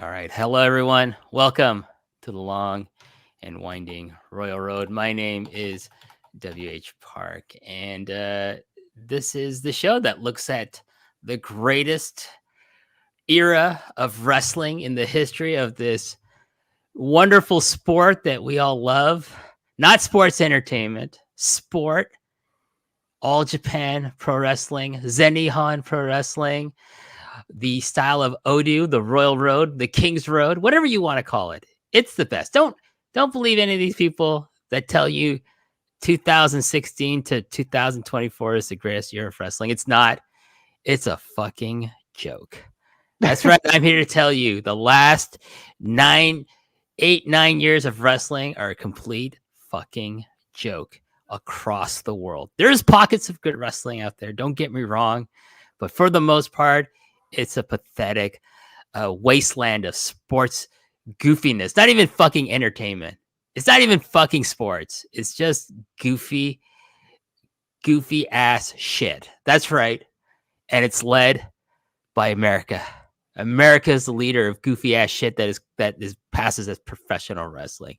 All right. Hello, everyone. Welcome to the long and winding Royal Road. My name is W.H. Park, and this is the show that looks at the greatest era of wrestling in the history of this wonderful sport that we all love. Not sports entertainment, sport. All Japan Pro Wrestling, Zenihon Pro Wrestling, the style of Odu, the Royal Road, the King's Road, whatever you want to call it. It's the best. Don't believe any of these people that tell you 2016 to 2024 is the greatest year of wrestling. It's not. It's a fucking joke. That's right. I'm here to tell you the last 9 years of wrestling are a complete fucking joke across the world. There's pockets of good wrestling out there. Don't get me wrong. But for the most part, it's a pathetic wasteland of sports goofiness. Not even fucking entertainment. It's not even fucking sports. It's just goofy ass shit. That's right. And it's led by America. America is the leader of goofy ass shit that passes as professional wrestling.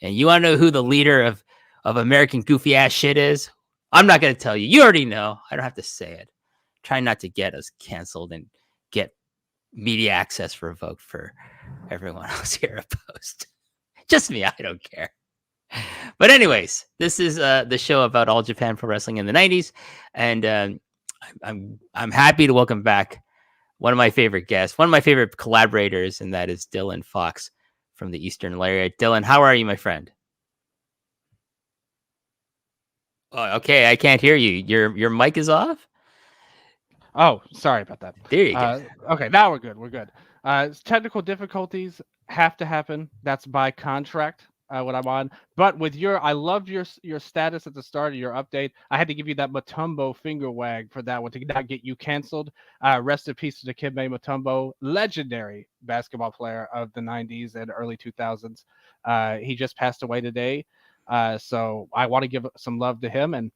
And you want to know who the leader of American goofy ass shit is? I'm not going to tell you. You already know. I don't have to say it. Try not to get us canceled and get media access revoked for everyone else here at Post. Just me. I don't care. But anyways, this is the show about All Japan Pro Wrestling in the 90s. And I'm happy to welcome back one of my favorite guests, one of my favorite collaborators, and that is Dylan Fox from the Eastern Lariat. Dylan, how are you, my friend? Oh, okay, I can't hear you. Your mic is off? Oh, sorry about that. There you go. Okay, now we're good. We're good. Technical difficulties have to happen. That's by contract when I'm on. But with I loved your status at the start of your update. I had to give you that Mutombo finger wag for that one to not get you canceled. Rest in peace to Dikembe Mutombo, legendary basketball player of the 90s and early 2000s. He just passed away today. So I want to give some love to him, and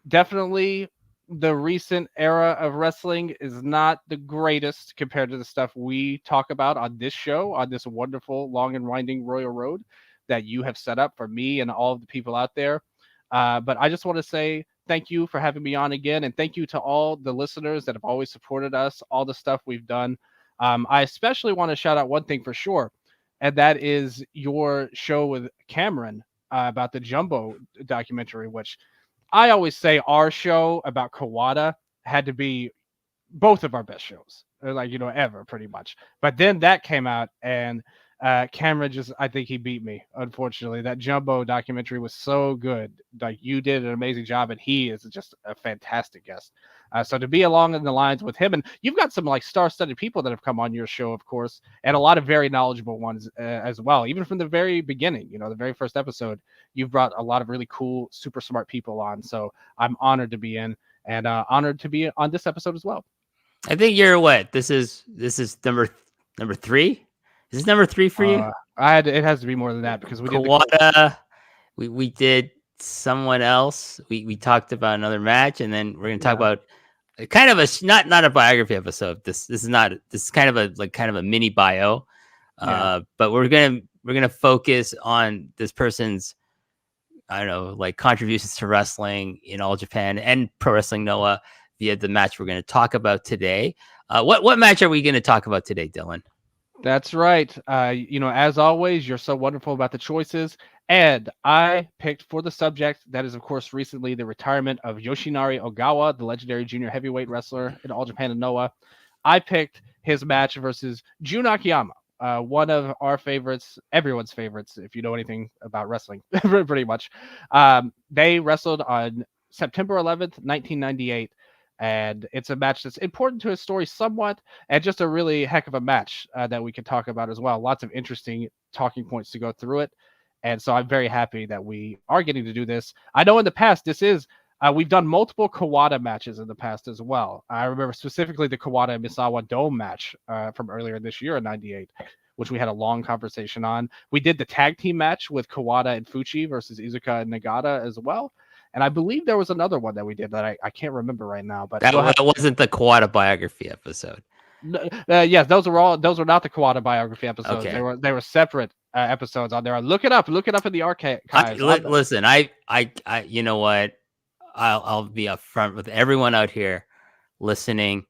definitely the recent era of wrestling is not the greatest compared to the stuff we talk about on this show, on this wonderful, long and winding Royal Road that you have set up for me and all of the people out there. But I just want to say thank you for having me on again. And thank you to all the listeners that have always supported us, all the stuff we've done. I especially want to shout out one thing for sure, and that is your show with Cameron about the Jumbo documentary, which I always say our show about Kawada had to be both of our best shows, ever, pretty much. But then that came out, and Cameron I think he beat me, unfortunately. That Jumbo documentary was so good. Like, you did an amazing job, and he is just a fantastic guest. So to be along in the lines with him, and you've got some like star-studded people that have come on your show, of course, and a lot of very knowledgeable ones as well. Even from the very beginning, the very first episode, you've brought a lot of really cool, super smart people on. So I'm honored to be in, and honored to be on this episode as well. I think you're what? This is number 3. Is this number 3 for you? It has to be more than that because we did Kawada. We did someone else. We talked about another match, and then we're gonna talk about kind of a not a biography episode. This is kind of a mini bio. But we're gonna focus on this person's, I don't know, like contributions to wrestling in All Japan and Pro Wrestling Noah via the match we're going to talk about today. What match are we going to talk about today, Dylan? That's right. As always, you're so wonderful about the choices. And I picked for the subject that is, of course, recently the retirement of Yoshinari Ogawa, the legendary junior heavyweight wrestler in All Japan and Noah. I picked his match versus Jun Akiyama, one of our favorites, everyone's favorites, if you know anything about wrestling, pretty much. They wrestled on September 11th, 1998. And it's a match that's important to his story somewhat, and just a really heck of a match that we can talk about as well. Lots of interesting talking points to go through it. And so I'm very happy that we are getting to do this. I know in the past, we've done multiple Kawada matches in the past as well. I remember specifically the Kawada and Misawa Dome match from earlier this year in 98, which we had a long conversation on. We did the tag team match with Kawada and Fuchi versus Izuka and Nagata as well. And I believe there was another one that we did that I can't remember right now. But that wasn't the Kawada biography episode. Yes, those were not the Kawada biography episodes. Okay. They were separate episodes on there. Look it up. Look it up in the archives on them. Listen, you know what? I'll be upfront with everyone out here listening.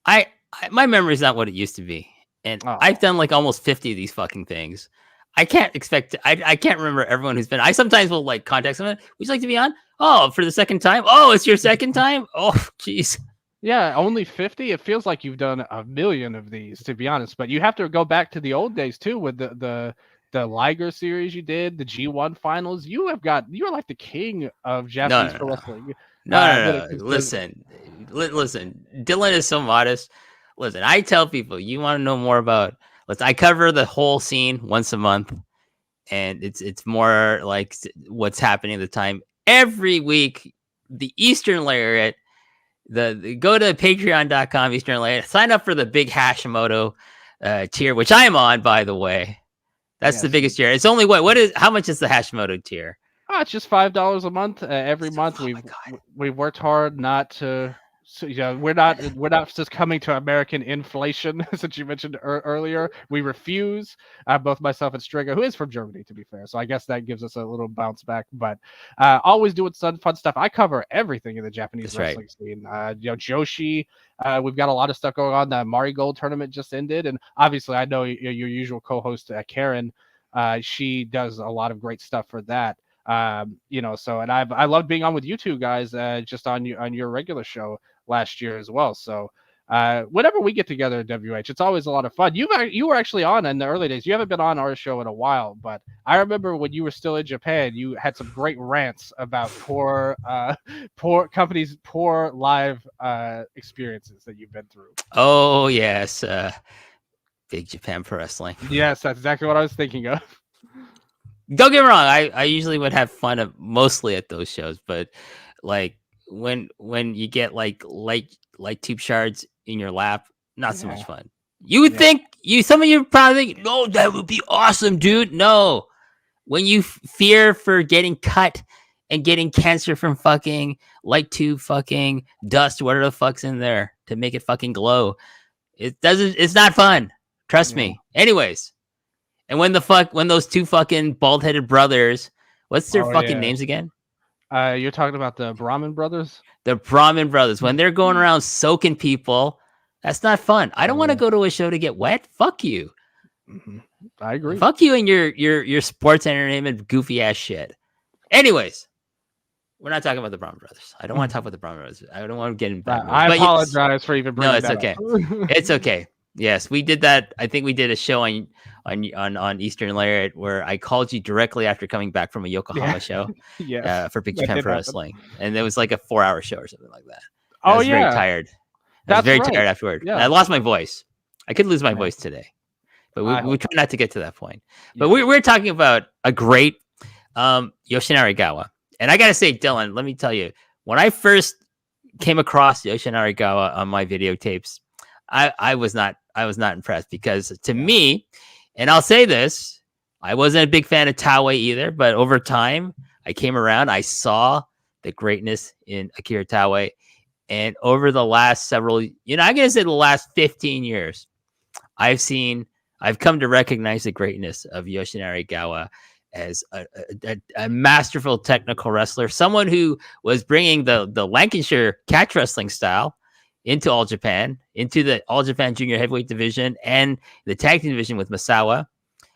My memory's not what it used to be, and I've Oh. done like almost 50 of these fucking things. I can't expect. I can't remember everyone who's been. I sometimes will like contact someone. Would you like to be on? Oh, for the second time. Oh, it's your second time. Oh, jeez. Yeah, only 50. It feels like you've done a million of these, to be honest. But you have to go back to the old days too, with the Liger series you did, the G1 finals. You're like the king of No, Japanese no, pro no, wrestling. When it no. comes to Listen, listen. Dylan is so modest. Listen, I tell people you want to know more about. Let's. I cover the whole scene once a month, and it's more like what's happening at the time every week. The Eastern Lariat. Go to patreon.com Eastern Lariat. Sign up for the big Hashimoto tier, which I'm on, by the way. That's the yes. biggest tier. It's only what is how much is the Hashimoto tier? It's just $5 a month. Every month Oh my god. we've worked hard not to. So, we're not just coming to American inflation, since you mentioned earlier. We refuse. Both myself and Striga, who is from Germany, to be fair. So I guess that gives us a little bounce back. But always doing some fun stuff. I cover everything in the Japanese That's right. wrestling scene. Joshi. We've got a lot of stuff going on. The Marigold tournament just ended, and obviously I know your usual co-host Karen. She does a lot of great stuff for that. So, and I love being on with you two guys, just on your regular show last year as well. So whenever we get together at WH, it's always a lot of fun. You were actually on in the early days. You haven't been on our show in a while, but I remember when you were still in Japan, you had some great rants about poor companies, poor live experiences that you've been through. Oh yes, Big Japan Pro Wrestling. Yes, that's exactly what I was thinking of. Don't get me wrong. I usually would have fun mostly at those shows, but like when you get like light tube shards in your lap, not so much fun. You would think some of you probably think, no, that would be awesome, dude. No, when you fear for getting cut and getting cancer from fucking light tube fucking dust, whatever the fuck's in there to make it fucking glow, it's not fun. Trust me. Anyways, and when those two fucking bald headed brothers, what's their fucking names again? You're talking about the Brahmin brothers? The Brahmin brothers. When they're going around soaking people, that's not fun. I don't want to go to a show to get wet. Fuck you. Mm-hmm. I agree. Fuck you and your sports entertainment goofy ass shit. Anyways, we're not talking about the Brahmin brothers. I don't want to talk about the Brahmin brothers. I don't want to get in bad mood. I apologize for even bringing that. No, it's okay. It's okay. Yes, we did that. I think we did a show on Eastern Lariat where I called you directly after coming back from a Yokohama show for Big Japan Pro Wrestling. And it was like a 4-hour show or something like that. I was very tired. I was very tired afterward. Yeah. I lost my voice. I could lose my voice today. But we try not to get to that point. But we're talking about a great Yoshinari Gawa. And I got to say, Dylan, let me tell you, when I first came across Yoshinari Gawa on my videotapes, I was not impressed because to me, and I'll say this, I wasn't a big fan of Taue either, but over time I came around, I saw the greatness in Akira Taue, and over the last several, I'm going to say the last 15 years, I've come to recognize the greatness of Yoshinari Gawa as a masterful technical wrestler, someone who was bringing the Lancashire catch wrestling style into All Japan, into the All Japan Junior Heavyweight division and the tag team division with Masawa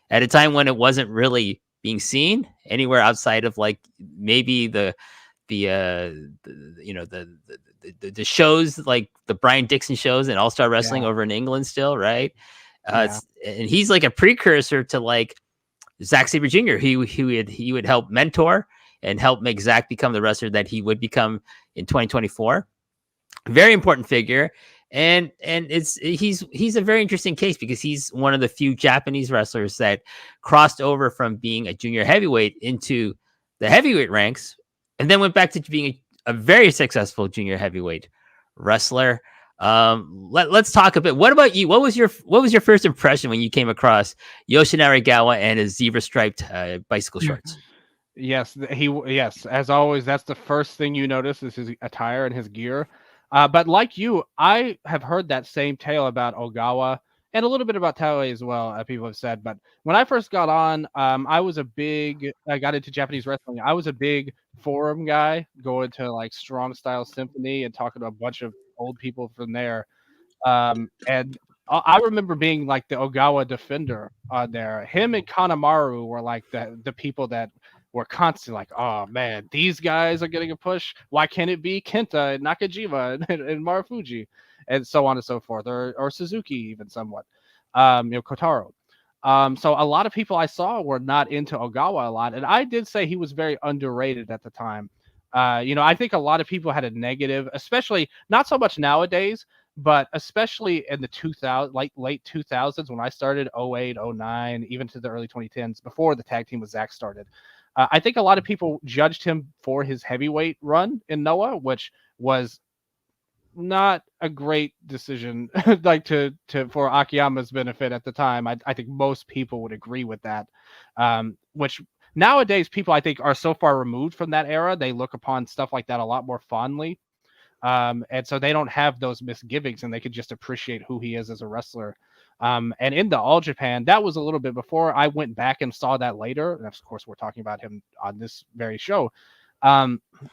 at a time when it wasn't really being seen anywhere outside of like maybe the shows like the Brian Dixon shows and All Star Wrestling over in England still, right? And he's like a precursor to like Zack Sabre Jr. He would help mentor and help make Zack become the wrestler that he would become in 2024. Very important figure, and he's a very interesting case because he's one of the few Japanese wrestlers that crossed over from being a junior heavyweight into the heavyweight ranks, and then went back to being a very successful junior heavyweight wrestler. Let's talk a bit. What about you? What was your first impression when you came across Yoshinari Gawa and his zebra striped bicycle shorts? Yes, as always, that's the first thing you notice is his attire and his gear. But like you, I have heard that same tale about Ogawa and a little bit about Taue as well. People have said, but when I first got on, I got into Japanese wrestling. I was a big forum guy, going to like Strong Style Symphony and talking to a bunch of old people from there. And I remember being like the Ogawa defender on there. Him and Kanemaru were like the people that were constantly like, oh man, these guys are getting a push. Why can't it be Kenta and Nakajima and Marufuji and so on and so forth, or Suzuki even somewhat, Kotaro. So a lot of people I saw were not into Ogawa a lot, and I did say he was very underrated at the time. I think a lot of people had a negative, especially not so much nowadays, but especially in the 2000, like late 2000s when I started, 08, 09, even to the early 2010s, before the tag team with Zack started. I think a lot of people judged him for his heavyweight run in Noah, which was not a great decision, like to for Akiyama's benefit at the time. I think most people would agree with that. Which nowadays people I think are so far removed from that era, they look upon stuff like that a lot more fondly. And so they don't have those misgivings, and they could just appreciate who he is as a wrestler. And in the All Japan, that was a little bit before I went back and saw that later. And of course, we're talking about him on this very show.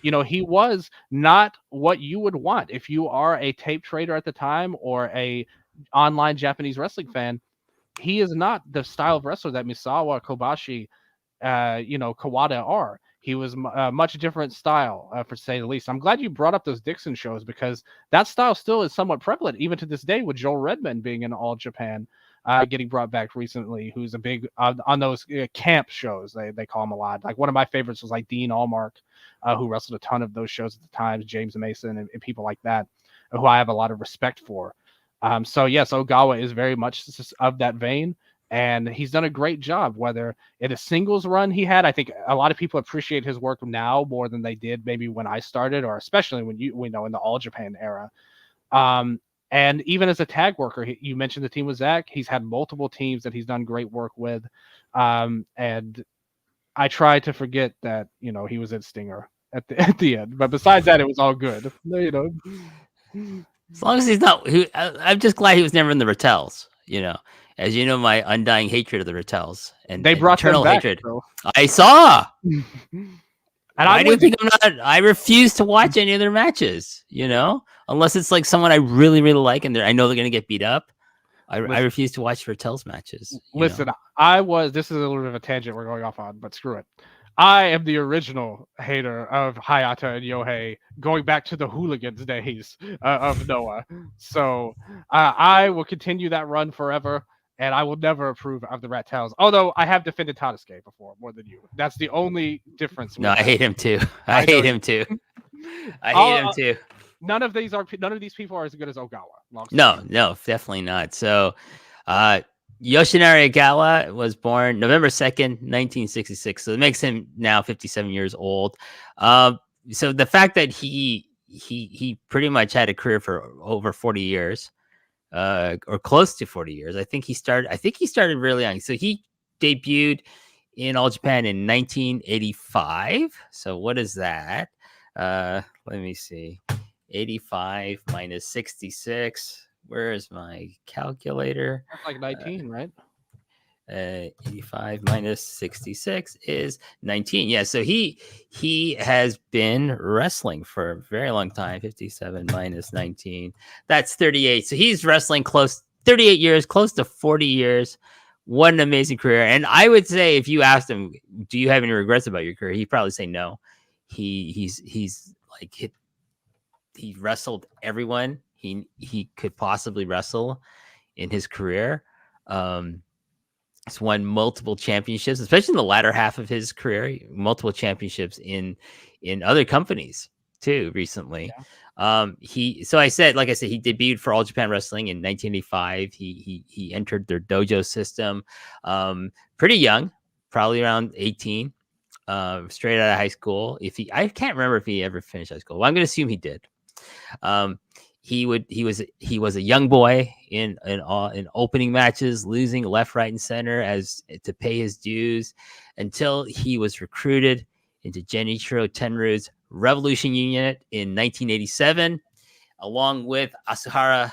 He was not what you would want if you are a tape trader at the time or a online Japanese wrestling fan. He is not the style of wrestler that Misawa, Kobashi, Kawada are. He was a much different style, for say the least. I'm glad you brought up those Dixon shows because that style still is somewhat prevalent even to this day, with Joel Redmond being in All Japan, getting brought back recently, who's a big on those camp shows. They call him a lot. Like one of my favorites was like Dean Allmark, who wrestled a ton of those shows at the time, James Mason and people like that, who I have a lot of respect for. So yes, Ogawa is very much of that vein, and he's done a great job. Whether in a singles run he had, I think a lot of people appreciate his work now more than they did maybe when I started, or especially when we know in the All Japan era. And even as a tag worker, you mentioned the team with Zach. He's had multiple teams that he's done great work with, and I try to forget that he was at Stinger at the end. But besides that, it was all good. As long as he's not, I'm just glad he was never in the Rattels. As you know, my undying hatred of the Rattels and They brought them eternal back, hatred. so. I saw. And Why do you think I'm not? I refuse to watch any of their matches. Unless it's like someone I really, really like, and I know they're going to get beat up. I refuse to watch Rattels matches. Listen, this is a little bit of a tangent we're going off on, but screw it. I am the original hater of Hayata and Yohei, going back to the Hooligans days of Noah. So I will continue that run forever, and I will never approve of the Rattels. Although I have defended Tadasuke before more than you. That's the only difference. No, I hate him too. I hate him too. I hate him too. None of these people are as good as Ogawa. No, definitely not. So, Yoshinari Ogawa was born November 2nd, 1966. So it makes him now 57 years old. So the fact that he pretty much had a career for over 40 years, or close to 40 years. I think he started really young. So he debuted in All Japan in 1985. So what is that? Let me see. 85 minus 66. Where is my calculator? That's like 19, right? 85 minus 66 is 19. Yeah, so he has been wrestling for a very long time. 57 minus 19. That's 38. So he's wrestling 38 years, close to 40 years. What an amazing career. And I would say if you asked him, do you have any regrets about your career? He'd probably say no. He's like he wrestled everyone he could possibly wrestle in his career. He's won multiple championships, especially in the latter half of his career, multiple championships in other companies too recently. Yeah. So I said, like I said, he debuted for All Japan Wrestling in 1985. He entered their dojo system pretty young, probably around 18, straight out of high school. I can't remember if he ever finished high school. Well, I'm going to assume he did. He was a young boy in opening matches, losing left, right, and center as to pay his dues until he was recruited into Genichiro Tenryu's Revolution Unit in 1987. along with Asuhara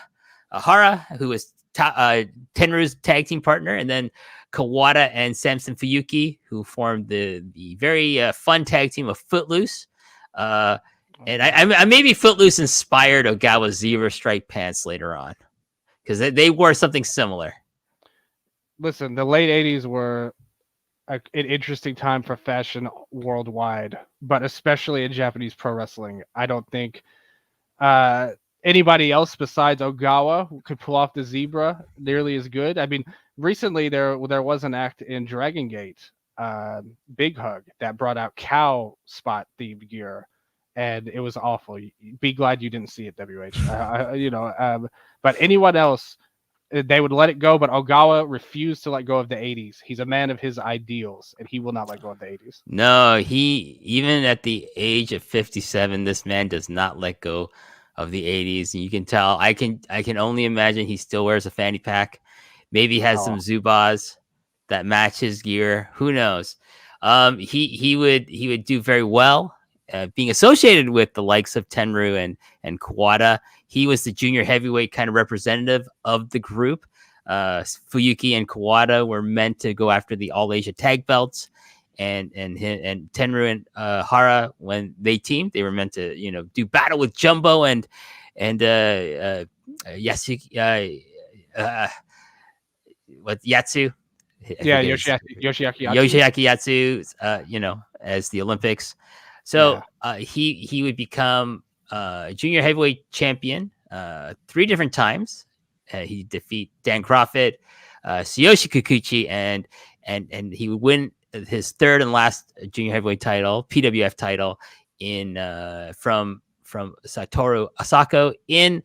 Ahara, who was Tenru's tag team partner, and then Kawada and Samson Fuyuki, who formed the very fun tag team of Footloose. Oh, And yeah. I maybe Footloose inspired Ogawa zebra stripe pants later on because they wore something similar. Listen, the late '80s were an interesting time for fashion worldwide, but especially in Japanese pro wrestling. I don't think uh, anybody else besides Ogawa could pull off the zebra nearly as good. I mean, recently there was an act in Dragon Gate, Big Hug, that brought out cow spot themed gear, and it was awful. Be glad you didn't see it, WH. But anyone else, they would let it go, but Ogawa refused to let go of the '80s. He's a man of his ideals, and he will not let go of the '80s. No, he even at the age of 57, this man does not let go of the 80s. And you can tell. I can only imagine he still wears a fanny pack. Maybe has some Oh, Zubas that match his gear. Who knows? He would do very well being associated with the likes of Tenru and Kawada. He was the junior heavyweight kind of representative of the group. Fuyuki and Kawada were meant to go after the All Asia tag belts, and Tenru and Hara, when they teamed, they were meant to do battle with Jumbo and Yasuki. What Yatsu? I yeah, forget his Yoshiaki Yatsu. Yoshiaki Yatsu. As the Olympics. So Yeah, he would become junior heavyweight champion 3 different times. He defeat Dan Crawford, Tsuyoshi Kikuchi, and he would win his third and last junior heavyweight title, PWF title, in from Satoru Asako in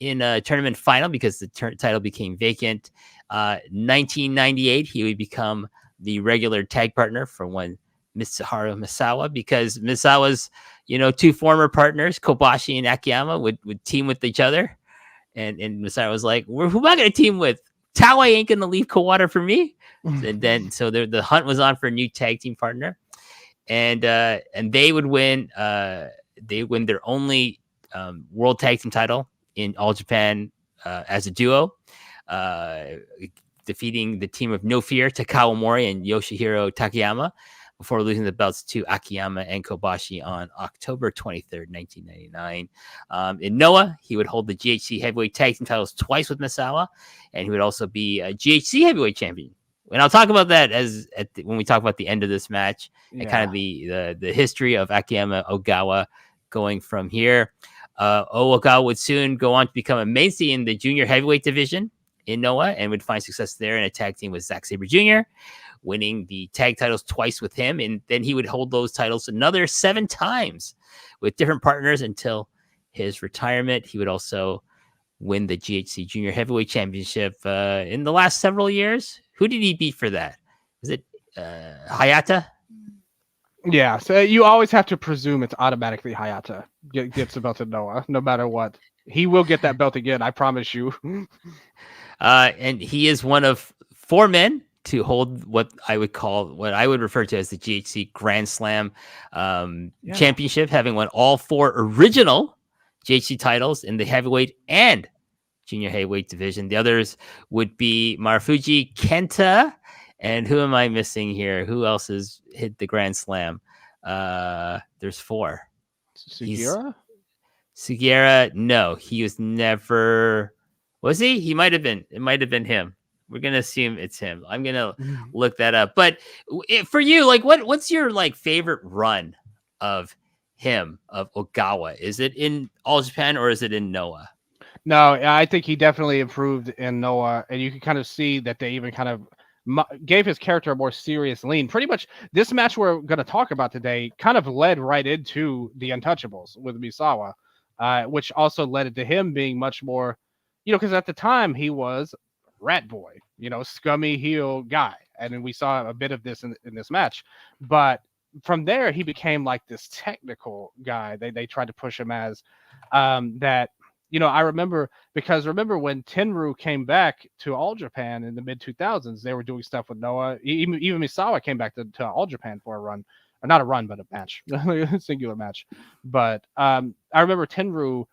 a tournament final because the title became vacant. 1998, he would become the regular tag partner for one Mitsuharu Misawa, because Misawa's, 2 former partners, Kobashi and Akiyama, would team with each other. And Misawa was like, who am I going to team with? Tawa ain't going to leave Kawada for me. And then, so the hunt was on for a new tag team partner. And they would win. They win their only world tag team title in All Japan as a duo, uh, defeating the team of No Fear, Takawa Mori and Yoshihiro Takayama, before losing the belts to Akiyama and Kobashi on October 23rd, 1999. In Noah, he would hold the GHC heavyweight tag team titles twice with Misawa, and he would also be a GHC heavyweight champion. And I'll talk about that when we talk about the end of this match and kind of the history of Akiyama Ogawa going from here. Ogawa would soon go on to become a mainstay in the junior heavyweight division in Noah and would find success there in a tag team with Zack Sabre Jr., winning the tag titles twice with him. And then he would hold those titles another 7 times with different partners until his retirement. He would also win the GHC Junior Heavyweight Championship in the last several years. Who did he beat for that? Was it Hayata? yeah. So you always have to presume it's automatically Hayata gets the belt to Noah, no matter what. He will get that belt again, I promise you. And he is one of 4 men to hold what I would refer to as the GHC Grand Slam championship, having won all 4 original GHC titles in the heavyweight and junior heavyweight division. The others would be Marufuji Kenta. And who am I missing here? Who else has hit the Grand Slam? There's 4. Sugiura? Sugiura, no, he was never. Was he? He might have been. It might have been him. We're gonna assume it's him. I'm gonna look that up. But for you, like, what's your favorite run of him, of Ogawa? Is it in All Japan or is it in Noah? No, I think he definitely improved in Noah, and you can kind of see that they even kind of gave his character a more serious lean. Pretty much, this match we're going to talk about today kind of led right into the Untouchables with Misawa, which also led it to him being much more, because at the time he was Rat Boy, scummy heel guy, and then we saw a bit of this in this match, but from there he became like this technical guy. They tried to push him as that. I remember when Tenru came back to All Japan in the mid 2000s, they were doing stuff with Noah. Even Misawa came back to All Japan for a run, or not a run, but a match, a singular match. But I remember Tenru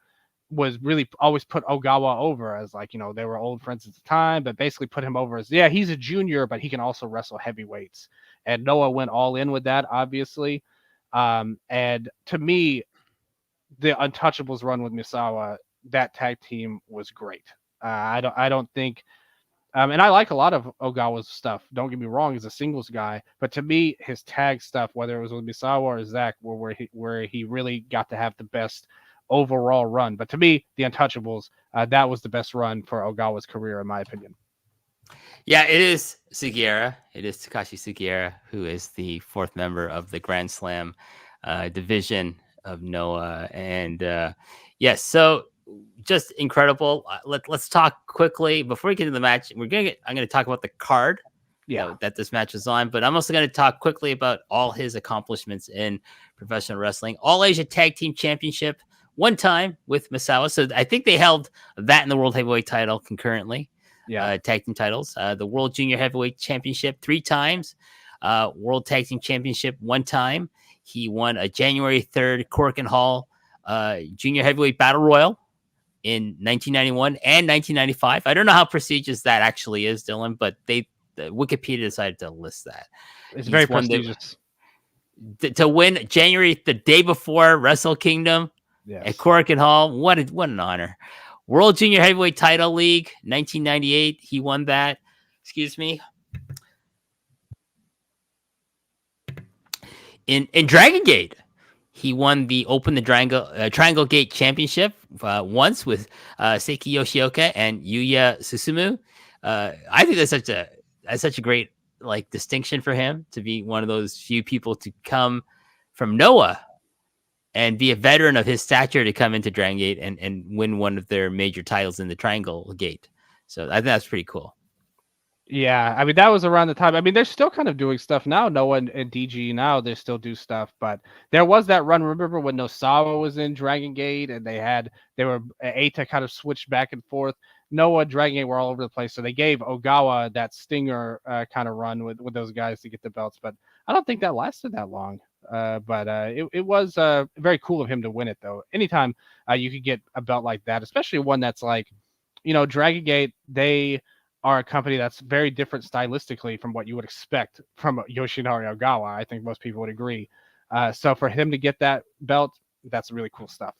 was really always put Ogawa over as like, they were old friends at the time, but basically put him over as, yeah, he's a junior, but he can also wrestle heavyweights. And Noah went all in with that, obviously. And to me, the Untouchables run with Misawa, that tag team was great. I don't think, and I like a lot of Ogawa's stuff. Don't get me wrong, he's a singles guy, but to me, his tag stuff, whether it was with Misawa or Zach, were where he really got to have the best overall run. But to me, the Untouchables, that was the best run for Ogawa's career, in my opinion. Yeah, it is Sugiura. It is Takashi Sugiura, who is the fourth member of the Grand Slam division of Noah. And yes, so just incredible. Let's talk quickly before we get into the match. I'm gonna talk about the card that this match was on, but I'm also going to talk quickly about all his accomplishments in professional wrestling. All Asia Tag Team Championship one time with Misawa. So I think they held that in the World Heavyweight title concurrently. Tag team titles. The World Junior Heavyweight Championship 3 times. World Tag Team Championship 1 time. He won a January 3rd Cork and Hall Junior Heavyweight Battle Royal in 1991 and 1995. I don't know how prestigious that actually is, Dylan, but the Wikipedia decided to list that. It's very prestigious. To win January, the day before Wrestle Kingdom at Cork and Hall, what an honor. World Junior Heavyweight Title League, 1998. He won that. Excuse me. In Dragon Gate, he won the Triangle Gate Championship once with Seiki Yoshioka and Yuya Susumu. I think that's such a great distinction for him to be one of those few people to come from Noah and be a veteran of his stature to come into Dragon Gate and win one of their major titles in the Triangle Gate. So I think that's pretty cool. Yeah, I mean, that was around the time. I mean, they're still kind of doing stuff now. Noah and DG now, they still do stuff. But there was that run. Remember when Nosawa was in Dragon Gate and they were Eita kind of switched back and forth. Noah, Dragon Gate were all over the place. So they gave Ogawa that stinger kind of run with those guys to get the belts. But I don't think that lasted that long. But it was very cool of him to win it, though. Anytime you could get a belt like that, especially one that's like, Dragon Gate, they are a company that's very different stylistically from what you would expect from Yoshinari Ogawa. I think most people would agree. So for him to get that belt, that's really cool stuff.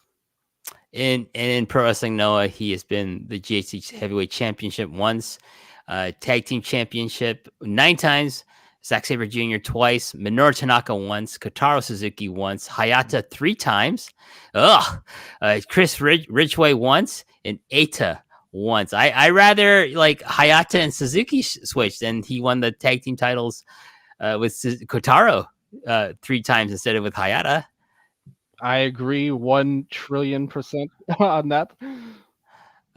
In Pro Wrestling Noah, he has been the GHC Heavyweight Championship once, Tag Team Championship 9 times, Zack Sabre Jr. twice, Minoru Tanaka once, Kotaro Suzuki once, Hayata 3 times, Chris Ridgway once, and Eita once. I rather like Hayata and Suzuki switched, and he won the tag team titles with Kotaro 3 times instead of with Hayata. I agree 1,000,000,000% on that.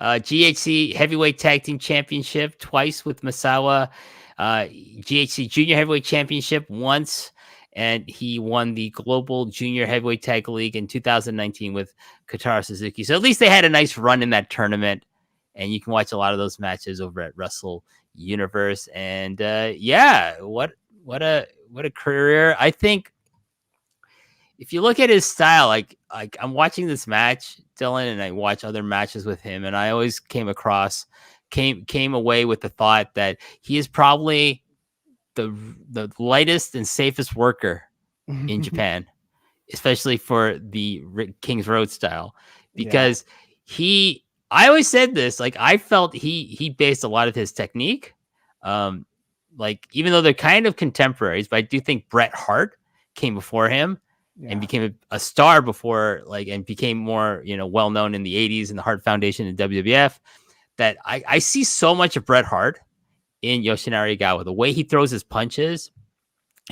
GHC Heavyweight Tag Team Championship twice with Misawa. GHC Junior Heavyweight Championship once, and he won the Global Junior Heavyweight Tag League in 2019 with Kotaro Suzuki. So at least they had a nice run in that tournament, and you can watch a lot of those matches over at Wrestle Universe. And what a career! I think if you look at his style, like I'm watching this match, Dylan, and I watch other matches with him, and I always came away with the thought that he is probably the lightest and safest worker in Japan, especially for the King's Road style, because I always said this, like I felt he based a lot of his technique, like even though they're kind of contemporaries, but I do think Bret Hart came before him. And became a star before, and became more, well known in the 80s in the Hart Foundation and WWF. That I see so much of Bret Hart in Yoshinari Ogawa. The way he throws his punches,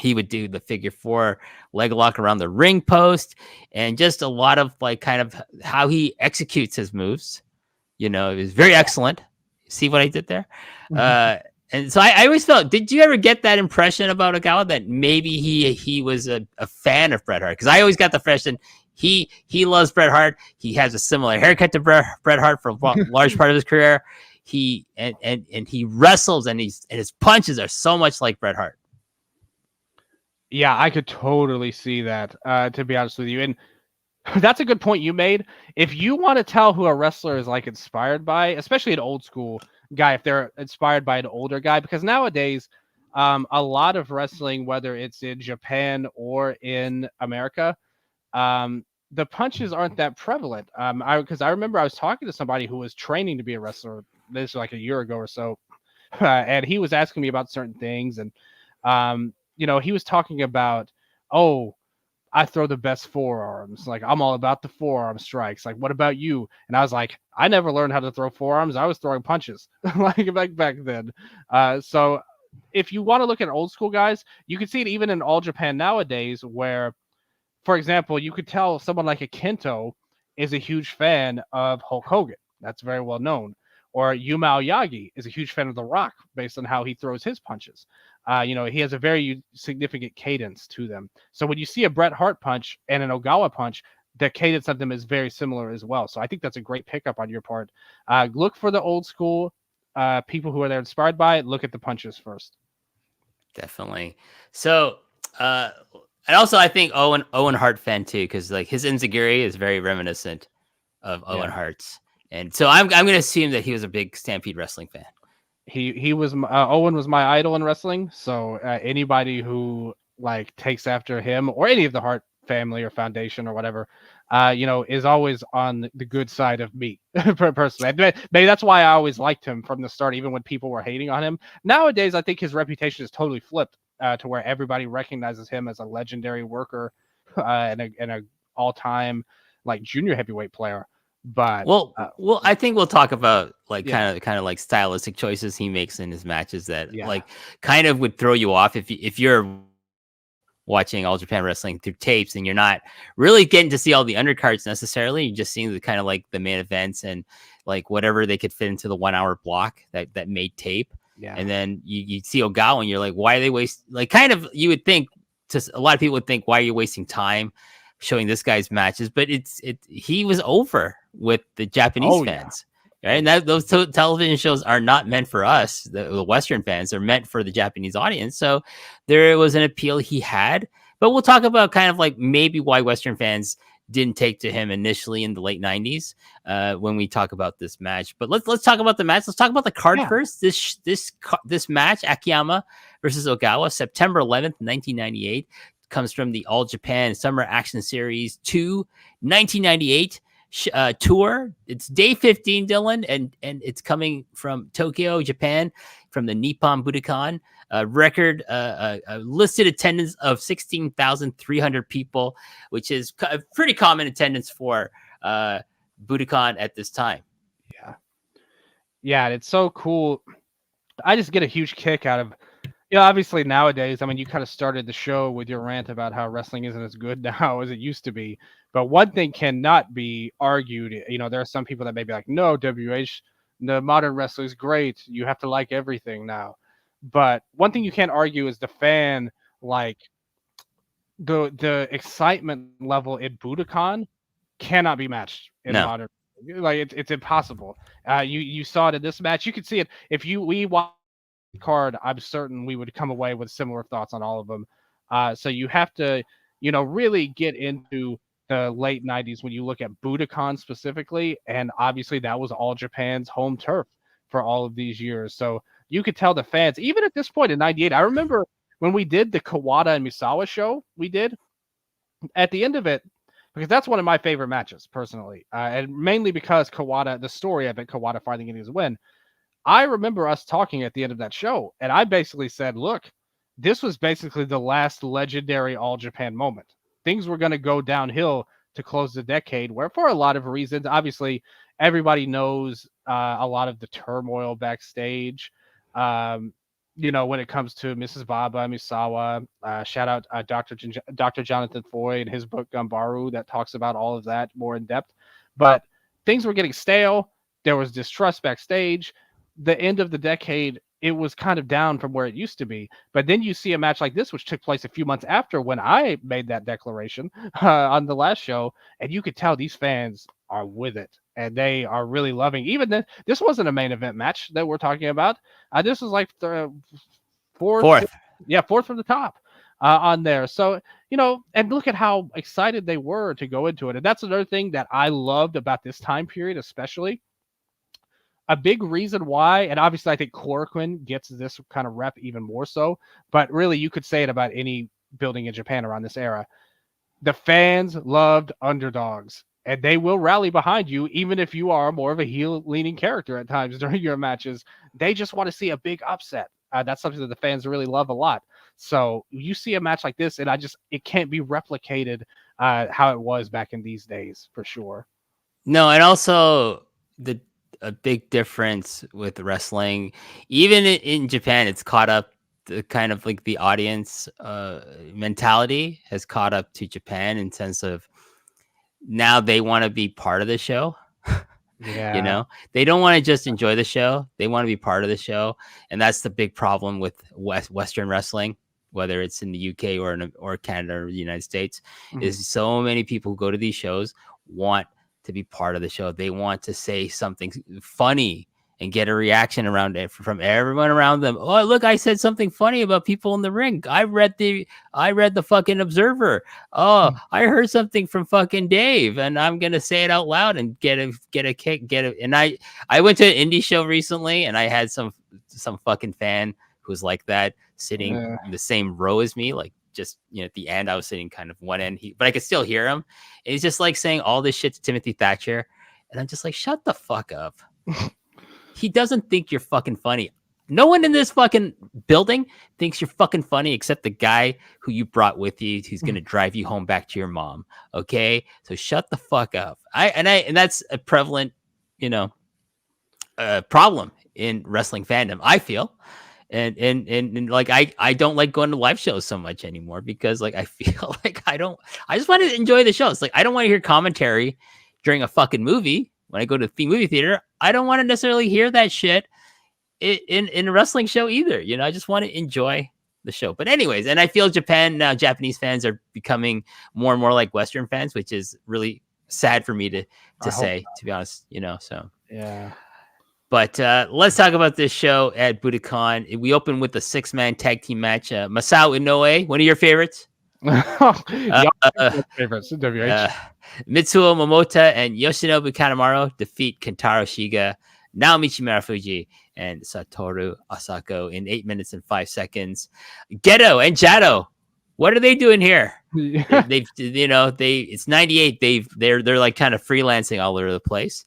he would do the figure 4 leg lock around the ring post, and just a lot of kind of how he executes his moves. It was very excellent. See what I did there? And so I always felt, did you ever get that impression about Ogawa that maybe he was a fan of Bret Hart? Because I always got the impression he loves Bret Hart. He has a similar haircut to Bret Hart for a large part of his career. He wrestles, and his punches are so much like Bret Hart. Yeah, I could totally see that, to be honest with you. And That's a good point you made. If you want to tell who a wrestler is like inspired by, especially an old school guy, if they're inspired by an older guy, because nowadays, a lot of wrestling, whether it's in Japan or in America, the punches aren't that prevalent. I remember I was talking to somebody who was training to be a wrestler this like a year ago or so, and he was asking me about certain things, and he was talking about, oh, I throw the best forearms. Like I'm all about the forearm strikes. Like, what about you? And I was like, I never learned how to throw forearms. I was throwing punches like back then. So if you want to look at old school guys, you can see it even in All Japan nowadays, where, for example, you could tell someone like a Kento is a huge fan of Hulk Hogan. That's very well known. Or Yuma Aoyagi is a huge fan of The Rock based on how he throws his punches. He has a very significant cadence to them. So when you see a Bret Hart punch and an Ogawa punch, the cadence of them is very similar as well. So I think that's a great pickup on your part. Look for the old school people who are there inspired by it. Look at the punches first. Definitely. So, and also I think Owen Hart fan too, because like his enziguri is very reminiscent of Owen Yeah. Hart's, and so I'm going to assume that he was a big Stampede Wrestling fan. He was Owen was my idol in wrestling. So anybody who like takes after him or any of the Hart family or foundation or whatever, is always on the good side of me personally. Maybe that's why I always liked him from the start, even when people were hating on him. Nowadays, I think his reputation is totally flipped to where everybody recognizes him as a legendary worker and a all time like junior heavyweight player. But Well, I think we'll talk about like yeah, kind of like stylistic choices he makes in his matches that yeah, like kind of would throw you off if you're watching All Japan Wrestling through tapes and you're not really getting to see all the undercards necessarily. You're just seeing the kind of like the main events and like whatever they could fit into the 1 hour block that made tape. yeah. And then you see Ogawa and you're like, why are they waste like kind of you would think a lot of people would think, why are you wasting time showing this guy's matches? But he was over with the Japanese Oh yeah. fans. Right. And that those television shows are not meant for us, the Western fans. They're meant for the Japanese audience. So there was an appeal he had. But we'll talk about kind of like maybe why Western fans didn't take to him initially in the late 90s when we talk about this match. But let's talk about the match. Let's talk about the card Yeah. first. This match, Akiyama versus Ogawa, September 11th, 1998, comes from the All Japan Summer Action Series 2, 1998 tour. It's day 15, Dylan, and it's coming from Tokyo, Japan, from the Nippon Budokan. Record listed attendance of 16,300 people, which is pretty common attendance for Budokan at this time. Yeah. Yeah, it's so cool. I just get a huge kick out of, obviously nowadays, I mean, you kind of started the show with your rant about how wrestling isn't as good now as it used to be. But one thing cannot be argued. There are some people that may be like, no, WH, the modern wrestling is great. You have to like everything now. But one thing you can't argue is the fan, like the excitement level in Budokan cannot be matched in No. modern. Like it's impossible. You saw it in this match. You could see it if we watched the card. I'm certain we would come away with similar thoughts on all of them. So you have to, really get into the late '90s when you look at Budokan specifically, and obviously that was All Japan's home turf for all of these years. So you could tell the fans, even at this point in '98. I remember when we did the Kawada and Misawa show. We did at the end of it, because that's one of my favorite matches personally, and mainly because Kawada, the story of it, Kawada finally getting his win. I remember us talking at the end of that show, and I basically said, "Look, this was basically the last legendary All Japan moment. Things were going to go downhill to close the decade, where for a lot of reasons, obviously, everybody knows a lot of the turmoil backstage." Um, when it comes to Mrs. Baba Misawa, shout out Dr. Jonathan Foy and his book Gumbaru that talks about all of that more in depth. But things were getting stale. There was distrust backstage. The end of the decade, it was kind of down from where it used to be. But then you see a match like this, which took place a few months after when I made that declaration on the last show, and you could tell these fans are with it and they are really loving. Even then, this wasn't a main event match that we're talking about. This was like the fourth, Fourth. yeah, fourth from the top. on there. So, and look at how excited they were to go into it. And that's another thing that I loved about this time period, especially a big reason why, and obviously I think Chloroquine gets this kind of rep even more so, but really you could say it about any building in Japan around this era. The fans loved underdogs, and they will rally behind you, even if you are more of a heel leaning character at times during your matches. They just want to see a big upset. That's something that the fans really love a lot. So you see a match like this, and it can't be replicated how it was back in these days for sure. No, and also the a big difference with wrestling, even in Japan, it's caught up. The kind of like the audience mentality has caught up to Japan in sense of now they want to be part of the show. You Yeah. know, they don't want to just enjoy the show; they want to be part of the show, and that's the big problem with Western wrestling, whether it's in the UK or Canada or the United States. Mhm. Is so many people who go to these shows want to be part of the show. They want to say something funny and get a reaction around it from everyone around them. Oh, look, I said something funny about people in the ring. I read the fucking Observer. Oh, I heard something from fucking Dave, and I'm gonna say it out loud and get a kick, get it. And I went to an indie show recently, and I had some fucking fan who was like that, sitting Yeah. in the same row as me, like just at the end. I was sitting kind of one end, but I could still hear him. And he's just like saying all this shit to Timothy Thatcher, and I'm just like, shut the fuck up. He doesn't think you're fucking funny. No one in this fucking building thinks you're fucking funny except the guy who you brought with you who's going to drive you home back to your mom. Okay? So shut the fuck up. And that's a prevalent, you know, problem in wrestling fandom, I feel. And like I don't like going to live shows so much anymore because like I feel like I just want to enjoy the show. It's like I don't want to hear commentary during a fucking movie. When I go to the movie theater, I don't want to necessarily hear that shit in a wrestling show either. I just want to enjoy the show. But anyways, and I feel Japan now, Japanese fans are becoming more and more like Western fans, which is really sad for me to I hope. say, to be honest. So. Yeah. But let's talk about this show at Budokan. We open with a 6-man tag team match. Masao Inoue, one of your favorites. Uh, Y'all uh, favorites, WH. uh, Mitsuo Momota and Yoshinobu Kanemaru defeat Kentaro Shiga, Naomichi Marufuji, and Satoru Asako in 8 minutes and 5 seconds. Geto and Jado, what are they doing here? It's 98. They're like kind of freelancing all over the place.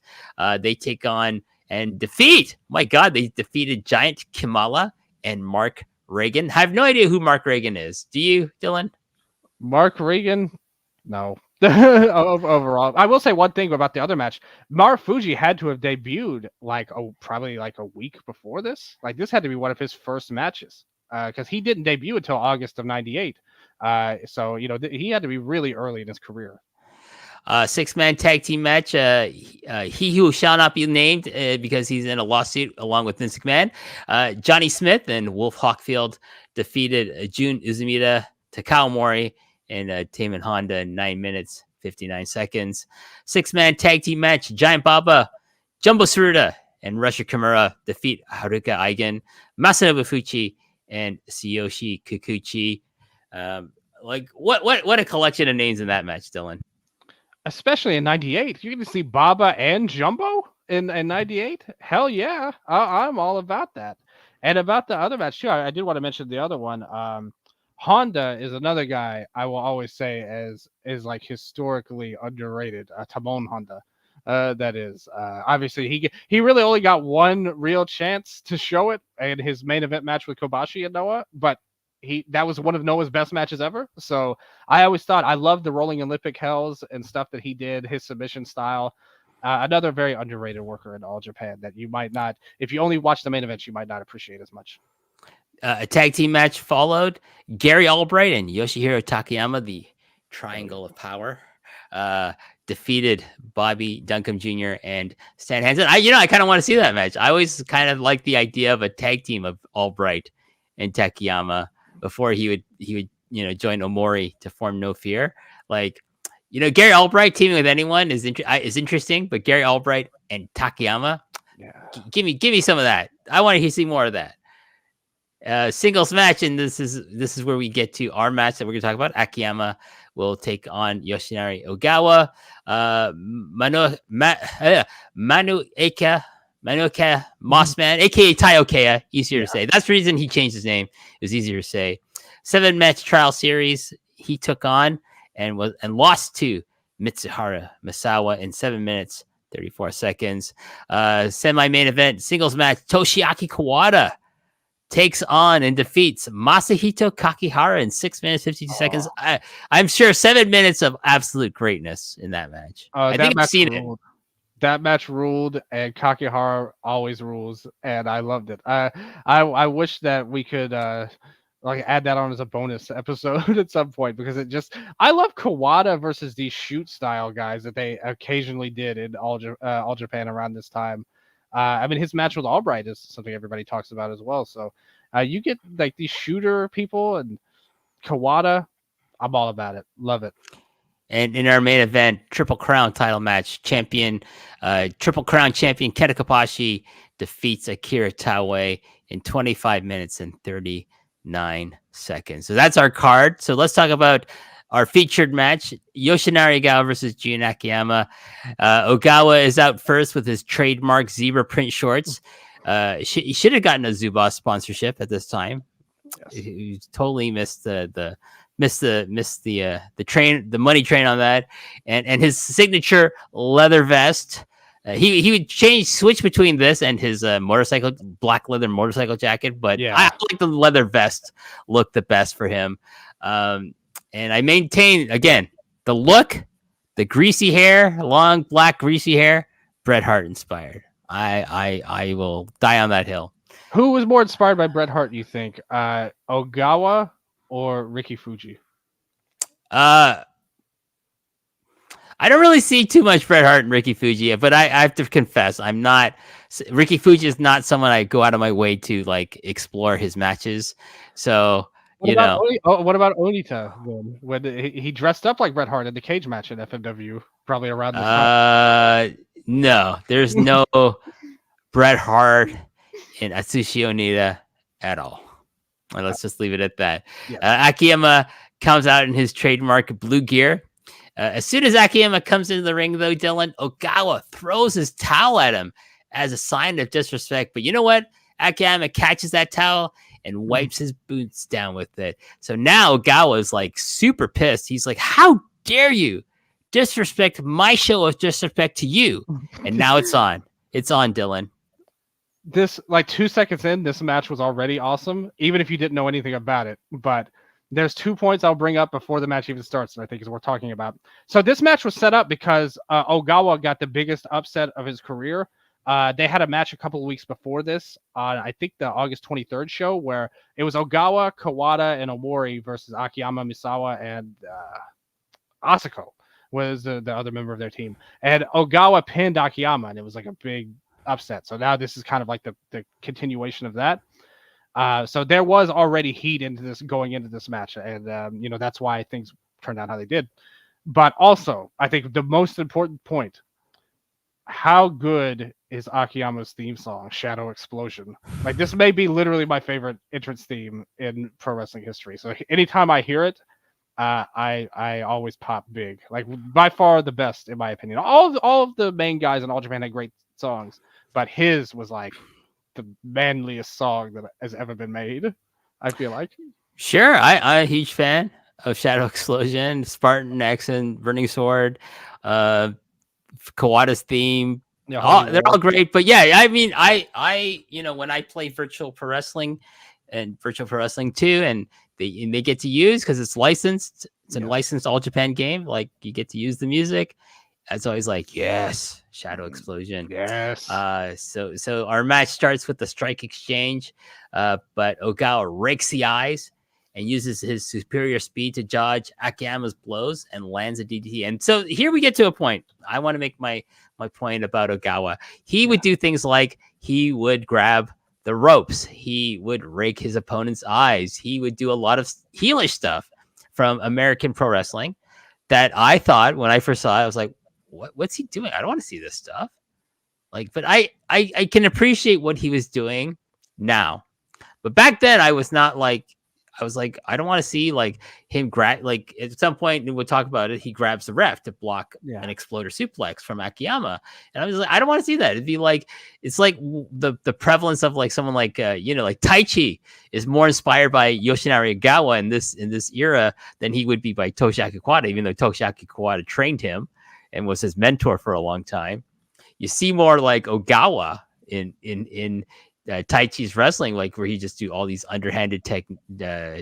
They take on and defeat. My God, they defeated Giant Kimala and Mark Reagan. I have no idea who Mark Reagan is. Do you, Dylan? Mark Reagan, no. Overall, I will say one thing about the other match. Marufuji had to have debuted probably like a week before this. Like this had to be one of his first matches because he didn't debut until August of '98. So he had to be really early in his career. 6-man tag team match. He who shall not be named because he's in a lawsuit along with Vince McMahon. Johnny Smith and Wolf Hawkfield defeated Jun Uzumida, Takao Mori, and Taman Honda in 9 minutes, 59 seconds. 6-man tag team match. Giant Baba, Jumbo Tsuruta, and Rusher Kimura defeat Haruka Aigen, Masanobu Fuchi, and Tsuyoshi Kikuchi. What a collection of names in that match, Dylan. Especially in '98, you can see Baba and Jumbo in '98. Hell yeah, I'm all about that. And about the other match too, I did want to mention the other one. Honda is another guy I will always say is like historically underrated. Tamon Honda, that is obviously he really only got one real chance to show it in his main event match with Kobashi and Noah, but that was one of Noah's best matches ever. So I always thought I loved the rolling Olympic hells and stuff that he did, his submission style. Another very underrated worker in All Japan that you might not, if you only watch the main events, you might not appreciate as much. A tag team match followed. Gary Albright and Yoshihiro Takayama, the Triangle of Power, defeated Bobby Duncombe Jr. and Stan Hansen. I kind of want to see that match. I always kind of like the idea of a tag team of Albright and Takayama before he would join Omori to form No Fear. Like, Gary Albright teaming with anyone is interesting, but Gary Albright and Takayama, Yeah. give me some of that. I want to see more of that. Singles match, and this is where we get to our match that we're going to talk about. Akiyama will take on Yoshinari Ogawa. Manu Eka. Manuka Mossman, aka Taiokeya, easier to say. That's the reason he changed his name. It was easier to say. 7-match trial series he took on and lost to Mitsuhara Misawa in 7 minutes 34 seconds. Semi-main event singles match, Toshiaki Kawada takes on and defeats Masahito Kakihara in 6 minutes 52 seconds. I'm sure 7 minutes of absolute greatness in that match. I think I've seen it. That match ruled, and Kakihara always rules, and I loved it. I wish that we could like add that on as a bonus episode at some point, because I love Kawada versus these shoot style guys that they occasionally did in all Japan around this time. I mean, his match with Albright is something everybody talks about as well. So you get like these shooter people, and Kawada, I'm all about it. Love it. And in our main event, Triple Crown title match, Triple Crown champion Kenta Kobashi defeats Akira Taue in 25 minutes and 39 seconds. So that's our card. So let's talk about our featured match, Yoshinari Ogawa versus Jun Akiyama. Ogawa is out first with his trademark zebra print shorts. He should have gotten a Zubaz sponsorship at this time. Yes. He totally missed the train, the money train on that, and his signature leather vest. He would switch between this and his black leather motorcycle jacket, but I like the leather vest look the best for him. And I maintain again the look, the greasy hair, long black greasy hair, Bret Hart inspired. I will die on that hill. Who was more inspired by Bret Hart, you think? Ogawa or Ricky Fuji? I don't really see too much Bret Hart and Ricky Fuji, but I have to confess, I'm not. Ricky Fuji is not someone I go out of my way to like explore his matches. So what about Onita when he dressed up like Bret Hart in the cage match in FMW, probably around this time? No, there's no Bret Hart and Atsushi Onita at all. Let's just leave it at that. Yeah. Akiyama comes out in his trademark blue gear. As soon as Akiyama comes into the ring, though, Dylan, Ogawa throws his towel at him as a sign of disrespect. But you know what? Akiyama catches that towel and wipes his boots down with it. So now Ogawa is like super pissed. He's like, how dare you disrespect my show of disrespect to you? And now it's on. It's on, Dylan. This, like 2 seconds in, this match was already awesome, even if you didn't know anything about it. But there's 2 points I'll bring up before the match even starts that I think is worth talking about. So this match was set up because Ogawa got the biggest upset of his career. They had a match a couple of weeks before this on, I think, the August 23rd show, where it was Ogawa, Kawada, and Omori versus Akiyama, Misawa, and Asako was the other member of their team. And Ogawa pinned Akiyama, and it was like a big upset. So now this is kind of like the continuation of that. So there was already heat into this going into this match, and that's why things turned out how they did. But also, I think the most important point: how good is Akiyama's theme song, "Shadow Explosion"? Like, this may be literally my favorite entrance theme in pro wrestling history. So anytime I hear it, I always pop big. Like, by far the best in my opinion. All of the main guys in All Japan had great songs, but his was like the manliest song that has ever been made, I feel like. Sure. I'm a huge fan of Shadow Explosion, Spartan X and Burning Sword, Kawada's theme. Yeah, they're all great. But yeah, I mean, I when I play virtual pro wrestling and virtual pro wrestling too, and they get to use, because it's licensed, it's a licensed All Japan game, like you get to use the music. It's always like, yes, Shadow Explosion. Yes. So our match starts with the strike exchange, but Ogawa rakes the eyes and uses his superior speed to dodge Akiyama's blows and lands a DDT. And so here we get to a point. I want to make my point about Ogawa. He would do things like he would grab the ropes. He would rake his opponent's eyes. He would do a lot of heelish stuff from American pro wrestling that I thought, when I first saw it, I was like, what's he doing? I don't want to see this stuff. Like, but I can appreciate what he was doing now. But back then, I was not like, I was like, I don't want to see like him grab, like at some point, and we'll talk about it, he grabs the ref to block Yeah. an exploder suplex from Akiyama. And I was like, I don't want to see that. It'd be like, it's like the prevalence of like someone like, like Tai Chi is more inspired by Yoshinari Ogawa in this era than he would be by Toshiaki Kawada, even though Toshiaki Kawada trained him and was his mentor for a long time. You see more like Ogawa in Tai Chi's wrestling, like where he just do all these underhanded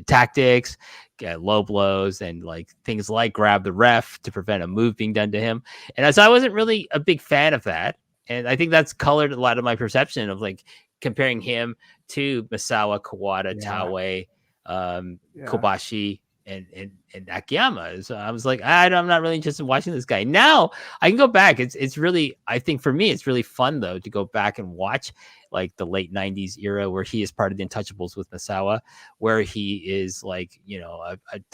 tactics, low blows, and like things like grab the ref to prevent a move being done to him. And so I wasn't really a big fan of that, and I think that's colored a lot of my perception of like comparing him to Misawa, Kawada, Yeah. Taue, Yeah. Kobashi, and Akiyama. So I was like, I'm not really interested in watching this guy. Now I can go back. It's really, I think for me, it's really fun though to go back and watch like the late 90s era where he is part of the Untouchables with Misawa, where he is like,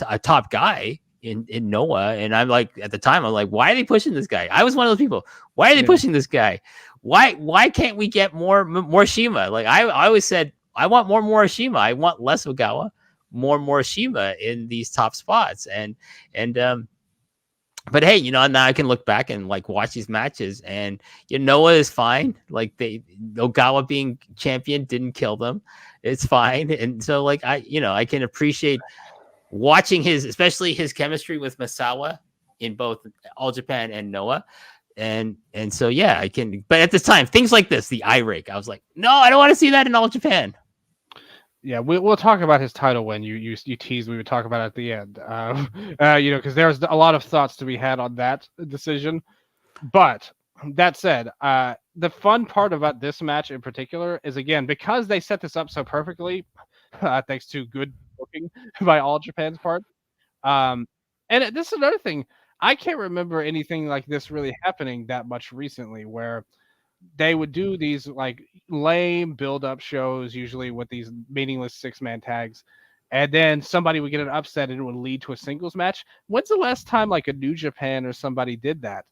a top guy in Noah. And I'm like, at the time, I'm like, why are they pushing this guy? I was one of those people. Why are they pushing this guy? Why can't we get more Shima? Like I always said, I want more Morishima. I want less Ogawa, more Morishima in these top spots. And but hey, now I can look back and like watch these matches, and Noah is fine. Like Ogawa being champion didn't kill them. It's fine. And so like I can appreciate watching especially his chemistry with Misawa in both All Japan and Noah. And so yeah, I can, but at this time, things like this, the eye rake, I was like, no, I don't want to see that in All Japan. Yeah, we'll talk about his title when you teased we would talk about it at the end. Because there's a lot of thoughts to be had on that decision. But that said, the fun part about this match in particular is again because they set this up so perfectly, thanks to good booking by All Japan's part. And this is another thing. I can't remember anything like this really happening that much recently, where they would do these like lame build-up shows, usually with these meaningless six-man tags, and then somebody would get an upset and it would lead to a singles match. When's the last time like a New Japan or somebody did that?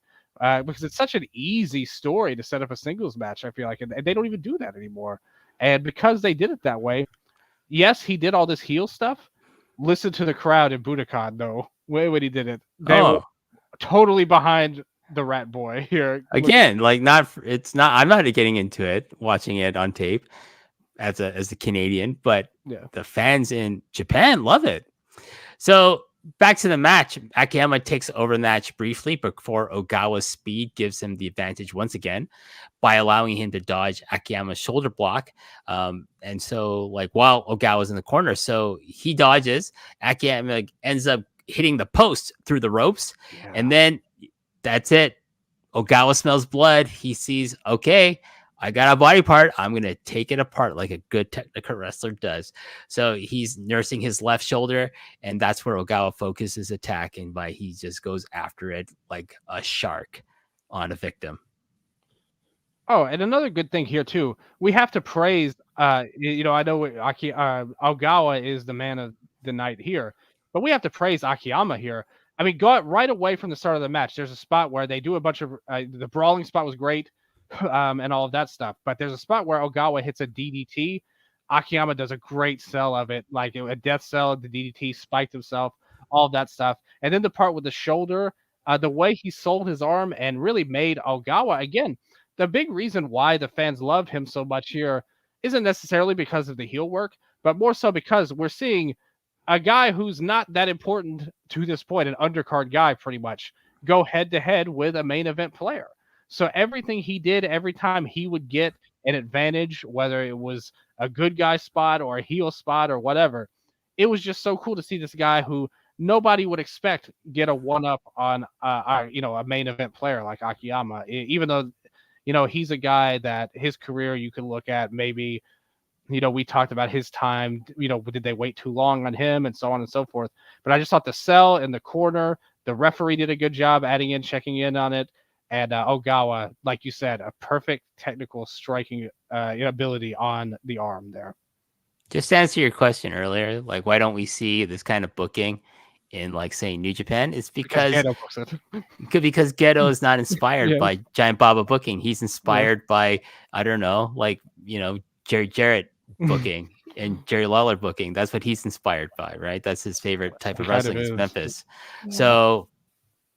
Because it's such an easy story to set up a singles match. I feel like, and they don't even do that anymore. And because they did it that way, yes, he did all this heel stuff. Listen to the crowd in Budokan though. When he did it, they were Oh, totally behind the Rat Boy here. again, like it's not, I'm not getting into it, watching it on tape as a Canadian, but Yeah. the fans in Japan love it. So back to the match, Akiyama takes over the match briefly before Ogawa's speed gives him the advantage once again by allowing him to dodge Akiyama's shoulder block. And so like while Ogawa's in the corner, so he dodges, Akiyama ends up hitting the post through the ropes, Yeah. and then that's it. Ogawa smells blood. He sees, okay, I got a body part. I'm going to take it apart like a good technical wrestler does. So he's nursing his left shoulder, and that's where Ogawa focuses his attack, and by he just goes after it like a shark on a victim. Oh, and another good thing here too, we have to praise. I know Ogawa is the man of the night here, but we have to praise Akiyama here. I mean, go out right away from the start of the match. There's a spot where they do a bunch of the brawling spot was great, and all of that stuff. But there's a spot where Ogawa hits a DDT. Akiyama does a great sell of it, like a death sell. The DDT spiked himself, all of that stuff, and then the part with the shoulder, the way he sold his arm and really made Ogawa again. The big reason why the fans love him so much here isn't necessarily because of the heel work, but more so because we're seeing a guy who's not that important to this point, an undercard guy pretty much, go head to head with a main event player. So everything he did, every time he would get an advantage, whether it was a good guy spot or a heel spot or whatever, it was just so cool to see this guy who nobody would expect get a one up on a main event player like Akiyama, even though he's a guy that his career you can look at maybe, we talked about his time, did they wait too long on him and so on and so forth. But I just thought the sell in the corner, the referee did a good job adding in, checking in on it. And Ogawa, like you said, a perfect technical striking ability on the arm there. Just to answer your question earlier, like why don't we see this kind of booking in like say New Japan? It's because Gedo books it. because Gedo is not inspired Yeah. by Giant Baba booking. He's inspired by, I don't know, like Jerry Jarrett booking. and Jerry Lawler booking. That's what he's inspired by, right? That's his favorite type It of kind of wrestling is is. Memphis. Yeah. So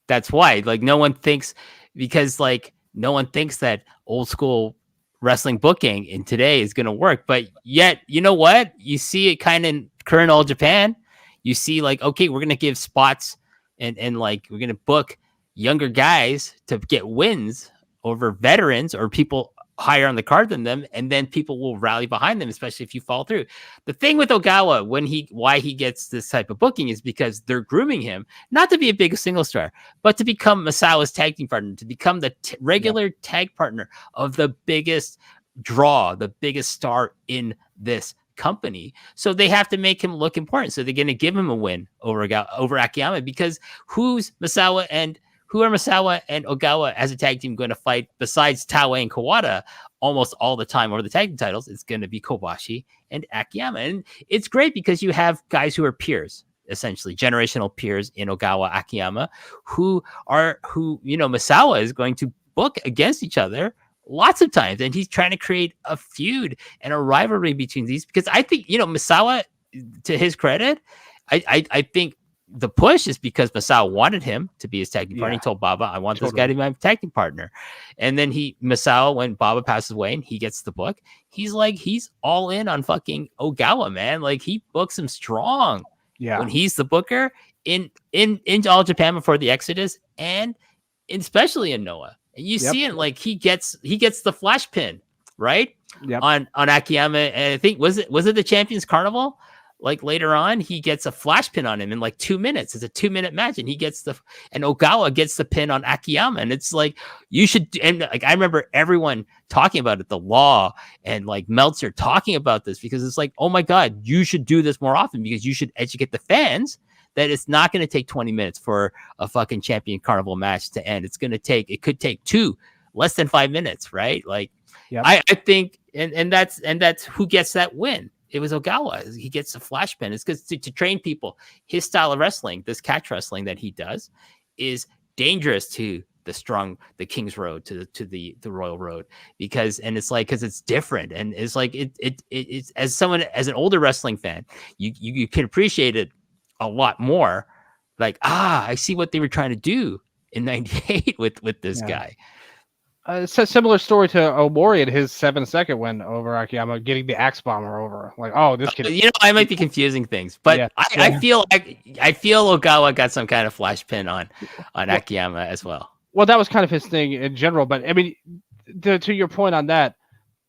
that's why, like, no one thinks, because like no one thinks that old school wrestling booking in today is going to work. But yet, you know what? You see it kind of in current All Japan. You see, like, okay, we're going to give spots, and like we're going to book younger guys to get wins over veterans or people higher on the card than them, and then people will rally behind them, especially if you fall through. The thing with Ogawa, why he gets this type of booking is because they're grooming him not to be a big single star, but to become Masawa's tag team partner, to become the Yep. regular tag partner of the biggest draw, the biggest star in this company. So they have to make him look important. So they're going to give him a win over Akiyama, because who are Masawa and Ogawa as a tag team going to fight besides Taue and Kawada almost all the time over the tag team titles? It's going to be Kobashi and Akiyama. And it's great because you have guys who are peers, essentially generational peers in Ogawa, Akiyama, who Masawa is going to book against each other lots of times, and he's trying to create a feud and a rivalry between these, because I think, Masawa, to his credit, I think the push is because Masawa wanted him to be his tag team partner. He told Baba, I want this guy to be my tag team partner. And then Masawa, when Baba passes away and he gets the book, he's all in on fucking Ogawa, man. Like, he books him strong. Yeah. When he's the booker in All Japan before the Exodus, and especially in Noah. And you see it, like, he gets the flash pin, right? Yep. On Akiyama, and I think was it the Champions Carnival? Like, later on, he gets a flash pin on him in like 2 minutes. It's a 2-minute match, and and Ogawa gets the pin on Akiyama, and it's like, you should. And like, I remember everyone talking about it, the Law and like Meltzer talking about this, because it's like, oh my god, you should do this more often, because you should educate the fans that it's not going to take 20 minutes for a fucking Champion Carnival match to end. It could take less than 5 minutes, right? Like, I think, and that's who gets that win. It was Ogawa. He gets a flash pin. It's because to train people, his style of wrestling, this catch wrestling that he does, is dangerous to the King's Road, to the Royal Road, because it's different, and it's like it's as an older wrestling fan, you can appreciate it a lot more. Like, I see what they were trying to do in '98 with this guy. It's a similar story to Omori and his 7-second win over Akiyama, getting the Axe Bomber over. Like, this kid. I might be confusing things, but I feel Ogawa got some kind of flash pin on Akiyama as well. Well, that was kind of his thing in general, but I mean, to your point on that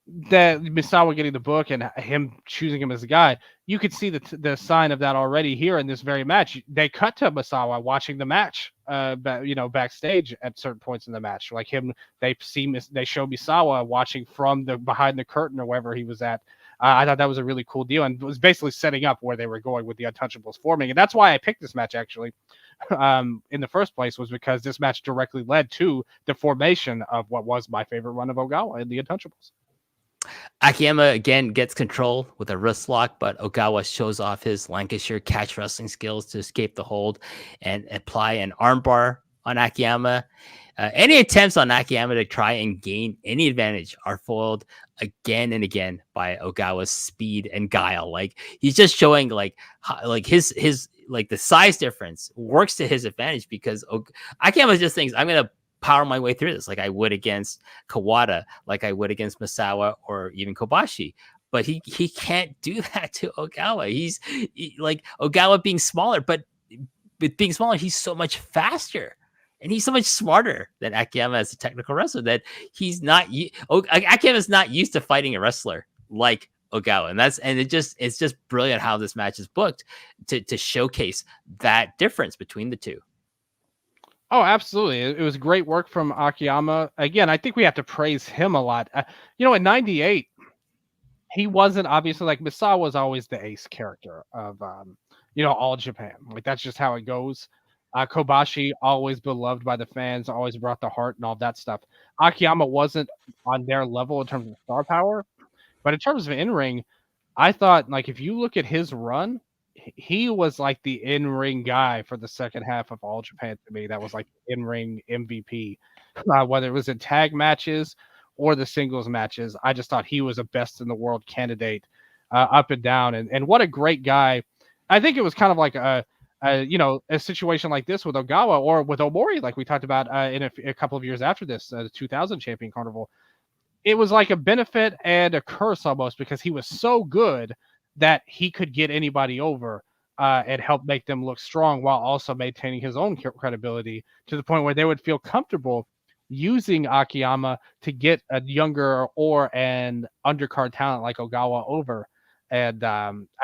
Misawa getting the book and him choosing him as a guy, you could see the sign of that already here in this very match. They cut to Misawa watching the match, backstage at certain points in the match. Like they show Misawa watching from behind the curtain or wherever he was at. I thought that was a really cool deal, and it was basically setting up where they were going with the Untouchables forming. And that's why I picked this match, actually, in the first place, was because this match directly led to the formation of what was my favorite run of Ogawa in the Untouchables. Akiyama again gets control with a wrist lock, but Ogawa shows off his Lancashire catch wrestling skills to escape the hold and apply an armbar on Akiyama. Any attempts on Akiyama to try and gain any advantage are foiled again and again by Ogawa's speed and guile. Like, he's just showing his the size difference works to his advantage, because Akiyama just thinks, I'm gonna power my way through this like I would against Kawada, like I would against Masawa or even Kobashi. But he can't do that to Ogawa. He's like, Ogawa being smaller, but with being smaller, he's so much faster. And he's so much smarter than Akiyama as a technical wrestler that he's not. Akiyama's not used to fighting a wrestler like Ogawa, and it's just brilliant how this match is booked to showcase that difference between the two. Oh, absolutely. It was great work from Akiyama. Again, I think we have to praise him a lot. In '98, he wasn't obviously, like, Misawa was always the ace character of, All Japan. Like, that's just how it goes. Kobashi, always beloved by the fans, always brought the heart and all that stuff. Akiyama wasn't on their level in terms of star power, but in terms of in-ring, I thought, like, if you look at his run, he was like the in-ring guy for the second half of All Japan to me. That was like in-ring MVP, whether it was in tag matches or the singles matches. I just thought he was a best in the world candidate up and down. And what a great guy. I think it was kind of like a situation like this with Ogawa or with Omori, like we talked about in a couple of years after this, the 2000 Champion Carnival. It was like a benefit and a curse almost, because he was so good that he could get anybody over and help make them look strong while also maintaining his own credibility, to the point where they would feel comfortable using Akiyama to get a younger or an undercard talent like Ogawa over. And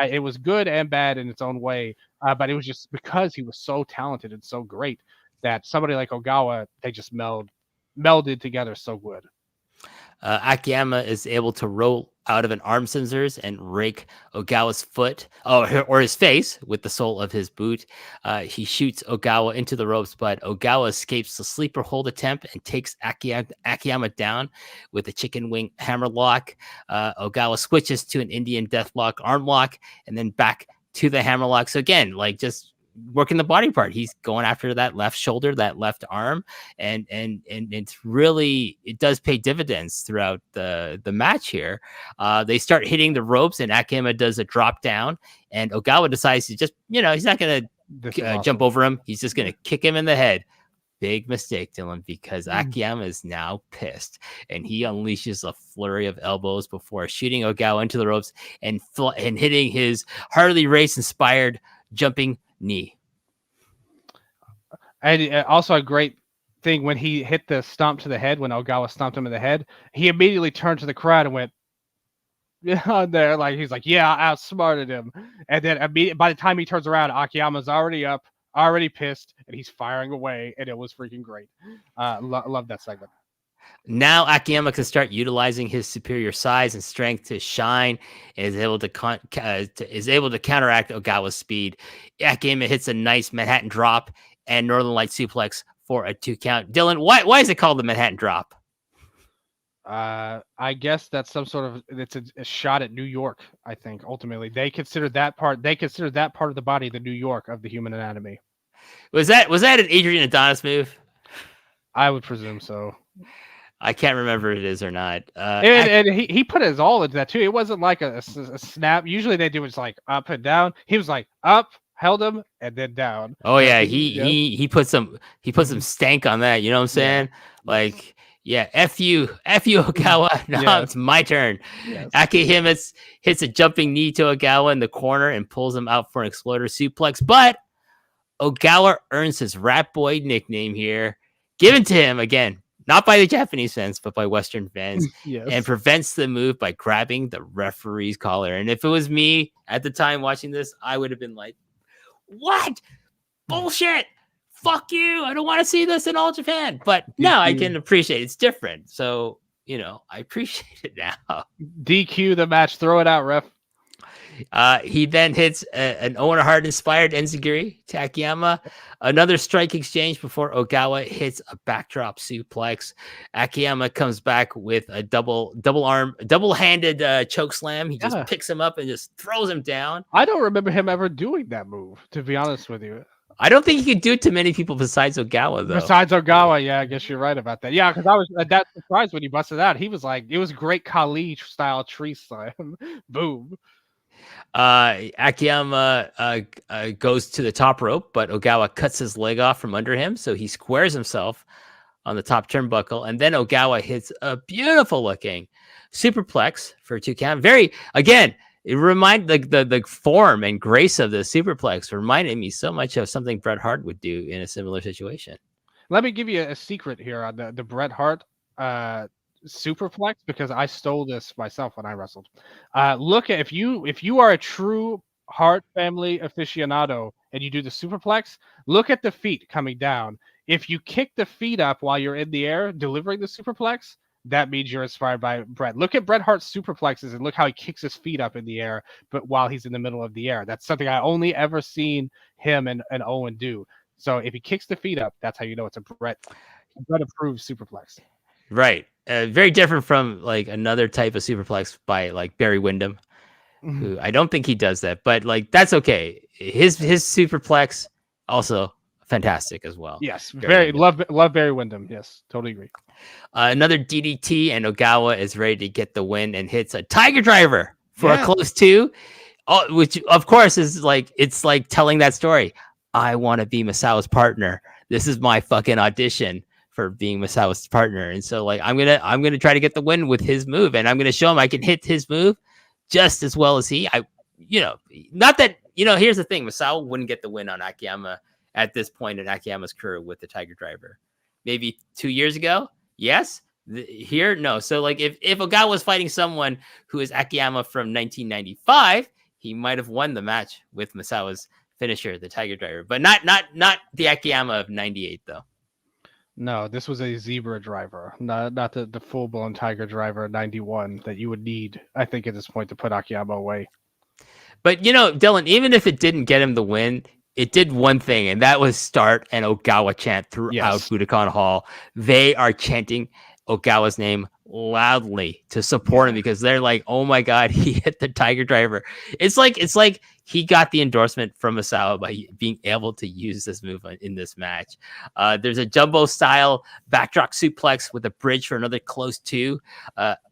it was good and bad in its own way, but it was just because he was so talented and so great that somebody like Ogawa, they just melded together so good. Akiyama is able to roll out of an arm scissors and rake Ogawa's foot or his face with the sole of his boot. He shoots Ogawa into the ropes, but Ogawa escapes the sleeper hold attempt and takes Akiyama down with a chicken wing hammerlock. Ogawa switches to an Indian deathlock arm lock and then back to the hammerlock. So again, like just working the body part. He's going after that left shoulder, that left arm, and it's really, it does pay dividends throughout the match here. They start hitting the ropes, and Akiyama does a drop down, and Ogawa decides to just, he's not gonna jump over him. He's just gonna kick him in the head. Big mistake, Dylan, because Akiyama is now pissed, and he unleashes a flurry of elbows before shooting Ogawa into the ropes and hitting his Harley Race inspired jumping knee. And also a great thing when he hit the stomp to the head, when Ogawa stomped him in the head, he immediately turned to the crowd and went, yeah, there, like he's like, yeah, I outsmarted him. And then by the time he turns around, Akiyama's already up, already pissed, and he's firing away, and it was freaking great. Love that segment. Now Akiyama can start utilizing his superior size and strength to shine, and is able to counteract Ogawa's speed. Akiyama hits a nice Manhattan drop and Northern Light suplex for a 2 count. Dylan, why is it called the Manhattan drop? I guess that's some sort of, it's a shot at New York. I think ultimately they consider that part of the body the New York of the human anatomy. Was that an Adrian Adonis move? I would presume so. I can't remember if it is or not. And he put his all into that too. It wasn't like a snap. Usually they do it's like up and down. He was like up, held him, and then down. Oh yeah, he put some stank on that. You know what I'm saying? Yeah. Like, yeah, F you, Ogawa. Now it's my turn. Yes. Akiyama hits a jumping knee to Ogawa in the corner and pulls him out for an exploder suplex. But Ogawa earns his Rat Boy nickname here, given to him again. Not by the Japanese fans, but by Western fans, yes. And prevents the move by grabbing the referee's collar. And if it was me at the time watching this, I would have been like, what? Bullshit. Fuck you. I don't want to see this in all Japan. But no, I can appreciate it. It's different. So, I appreciate it now. DQ the match. Throw it out, ref. He then hits an Owen Hart inspired enziguri to Akiyama. Another strike exchange before Ogawa hits a backdrop suplex. Akiyama comes back with a double-handed choke slam. He just picks him up and just throws him down. I don't remember him ever doing that move, to be honest with you. I don't think he could do it to many people besides Ogawa, though. Besides Ogawa, yeah, I guess you're right about that. Yeah, because I was that surprised when he busted out. He was like, it was a great Kali style tree slam. Boom. Akiyama goes to the top rope, but Ogawa cuts his leg off from under him, so he squares himself on the top turnbuckle, and then Ogawa hits a beautiful looking superplex for a 2 count. It reminded the form and grace of the superplex reminded me so much of something Bret Hart would do in a similar situation. Let me give you a secret here on the Bret Hart superplex, because I stole this myself when I wrestled. Look at if you are a true Hart family aficionado and you do the superplex, look at the feet coming down. If you kick the feet up while you're in the air delivering the superplex, that means you're inspired by Bret. Look at Bret Hart's superplexes and look how he kicks his feet up in the air, but while he's in the middle of the air. That's something I only ever seen him and Owen do. So if he kicks the feet up, that's how you know it's a Bret approved superplex. Right. Very different from like another type of superplex by like Barry Windham, who I don't think he does that, but like that's okay. His superplex also fantastic as well. Yes, very love Barry Windham. Yes, totally agree. Another DDT and Ogawa is ready to get the win and hits a Tiger Driver for a Yeah. close two. Oh, which of course is like it's like telling that story. I want to be Masao's partner. This is my fucking audition for being Masao's partner. And so like I'm gonna try to get the win with his move, and I'm gonna show him I can hit his move just as well as he. Not that here's the thing: Masao wouldn't get the win on Akiyama at this point in Akiyama's career with the Tiger Driver. Maybe 2 years ago, yes. Here, no. So like if Ogawa was fighting someone who is Akiyama from 1995, he might have won the match with Masao's finisher, the Tiger Driver, but not the Akiyama of '98 though. No, this was a zebra driver, not the full blown tiger driver 91 that you would need, I think, at this point to put Akiyama away. But Dylan, even if it didn't get him the win, it did one thing, and that was start an Ogawa chant throughout Yes. Budokan Hall. They are chanting Ogawa's name loudly to support him because they're like, "Oh my God, he hit the Tiger Driver!" It's like he got the endorsement from Masao by being able to use this move in this match. There's a jumbo style backdrop suplex with a bridge for another close two.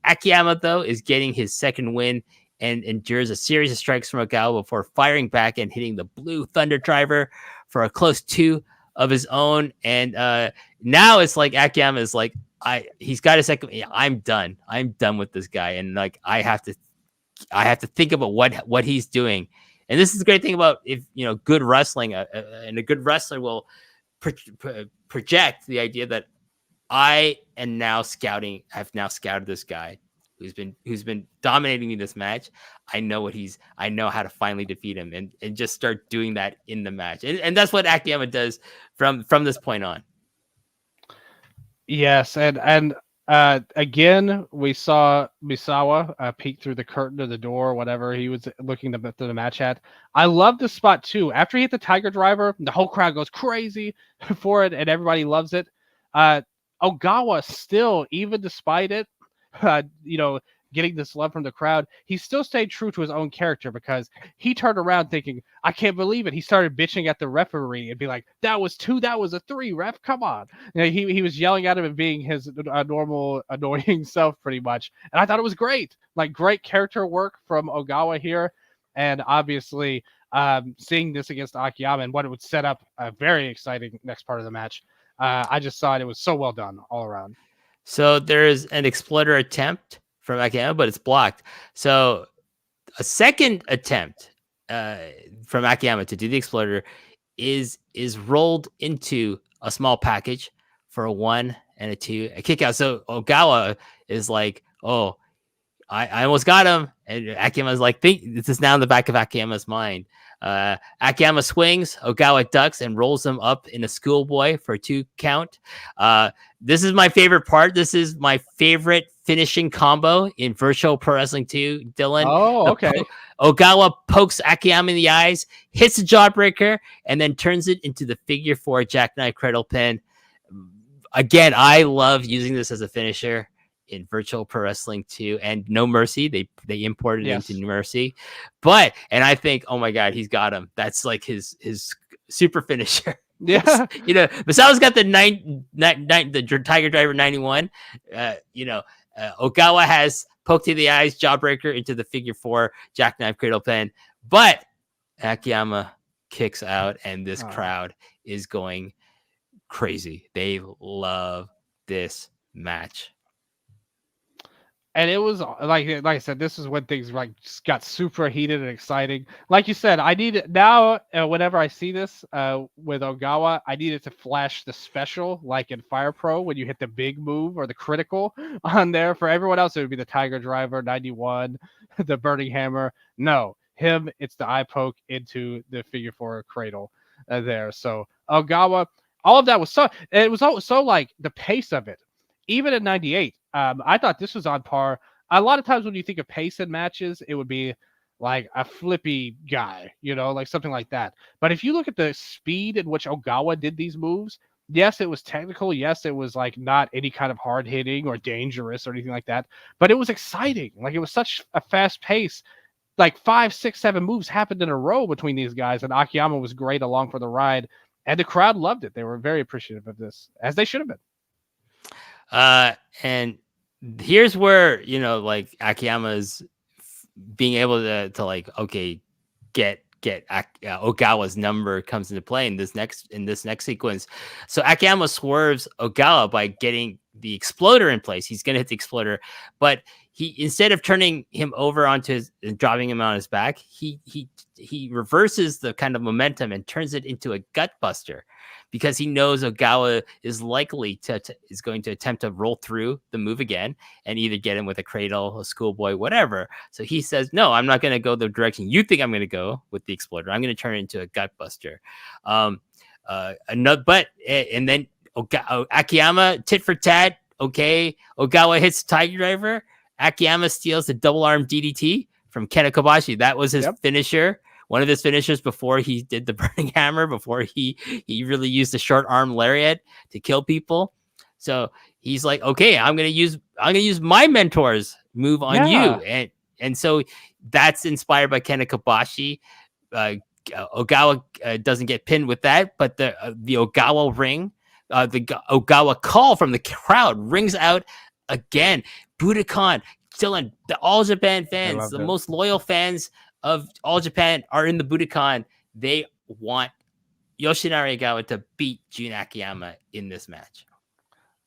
Akiyama though is getting his second win and endures a series of strikes from Ogawa before firing back and hitting the Blue Thunder Driver for a close two of his own. And now it's like Akiyama is like, he's got a second. I'm done. I'm done with this guy, and like I have to think about what he's doing. And this is the great thing about if good wrestling, and a good wrestler will project the idea that I am now scouting. I've now scouted this guy who's been dominating me this match. I know how to finally defeat him and just start doing that in the match. And that's what Akiyama does from this point on. Yes, and again we saw Misawa peek through the curtain of the door, whatever he was looking to the match at. I love this spot too. After he hit the Tiger Driver, the whole crowd goes crazy for it, and everybody loves it. Ogawa still, even despite it, uh, you know, getting this love from the crowd, he still stayed true to his own character because he turned around thinking, I can't believe it. He started bitching at the referee and be like, that was two, that was a three, ref, come on. He was yelling at him and being his normal annoying self pretty much. And I thought it was great. Like great character work from Ogawa here. And obviously seeing this against Akiyama and what it would set up a very exciting next part of the match. I just thought it was so well done all around. So there's an exploder attempt from Akiyama, but it's blocked. So a second attempt from Akiyama to do the exploder is rolled into a small package for a 1 and a 2, a kick out. So Ogawa is like, oh, I almost got him. And Akiyama's like, this is now in the back of Akiyama's mind. Akiyama swings, Ogawa ducks and rolls him up in a schoolboy for a 2 count. This is my favorite part. This is my favorite finishing combo in Virtual Pro Wrestling 2, Dylan. Oh, okay. Ogawa pokes Akiyama in the eyes, hits a jawbreaker, and then turns it into the figure 4 jackknife cradle pin. Again, I love using this as a finisher in Virtual Pro Wrestling 2 and No Mercy. They imported it into No Mercy. And I think, oh my God, he's got him. That's like his super finisher. Yeah. Masao's got the Tiger Driver 91. Ogawa has poke to the eyes, jawbreaker into the figure 4 jackknife cradle pin. But Akiyama kicks out, and this crowd is going crazy. They love this match. And it was like I said, this is when things like just got super heated and exciting. Like you said, I need it now. Whenever I see this with Ogawa, I need it to flash the special, like in Fire Pro when you hit the big move or the critical on there. For everyone else, it would be the Tiger Driver 91, the Burning Hammer. No, him, it's the eye poke into the figure 4 cradle there. So Ogawa, all of that was so. It was so like the pace of it, even in '98. I thought this was on par. A lot of times when you think of pace in matches, it would be like a flippy guy, like something like that. But if you look at the speed in which Ogawa did these moves, yes, it was technical. Yes, it was like not any kind of hard hitting or dangerous or anything like that. But it was exciting. Like it was such a fast pace. Like 5, 6, 7 moves happened in a row between these guys, and Akiyama was great along for the ride. And the crowd loved it. They were very appreciative of this, as they should have been. And here's where like Akiyama's being able to like, okay, get Ogawa's number comes into play in this next sequence. So Akiyama swerves Ogawa by getting the exploder in place. He's gonna hit the exploder, but he, instead of turning him over onto his and dropping him on his back, he reverses the kind of momentum and turns it into a gut buster, because he knows Ogawa is likely is going to attempt to roll through the move again and either get him with a cradle, a schoolboy, whatever. So he says, "No, I'm not going to go the direction you think I'm going to go with the exploder. I'm going to turn it into a gut buster." And then Akiyama, tit for tat. Okay, Ogawa hits Tiger Driver. Akiyama steals the double arm DDT from Kenta Kobashi. That was his finisher. One of his finishers before he did the burning hammer, before he really used the short arm lariat to kill people. So he's like, okay, I'm gonna use my mentor's move on you, and so that's inspired by Kenta Kobashi. Ogawa doesn't get pinned with that, but the Ogawa ring, the Ogawa call from the crowd rings out again. Budokan, Dylan, the All Japan fans, the most loyal fans of All Japan are in the Budokan. They want Yoshinari Ogawa to beat Jun Akiyama in this match.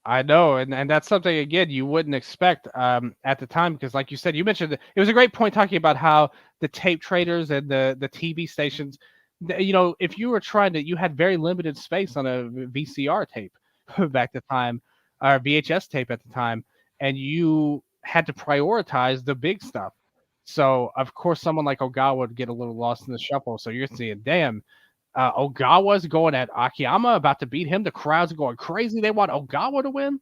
I know, and that's something, again, you wouldn't expect at the time, because like you said, you mentioned, it was a great point talking about how the tape traders and the TV stations, if you were you had very limited space on a VCR tape back at the time, or VHS tape at the time, and you had to prioritize the big stuff. So of course someone like Ogawa would get a little lost in the shuffle. So you're seeing, damn, Ogawa's going at Akiyama, about to beat him. The crowd's going crazy. They want Ogawa to win.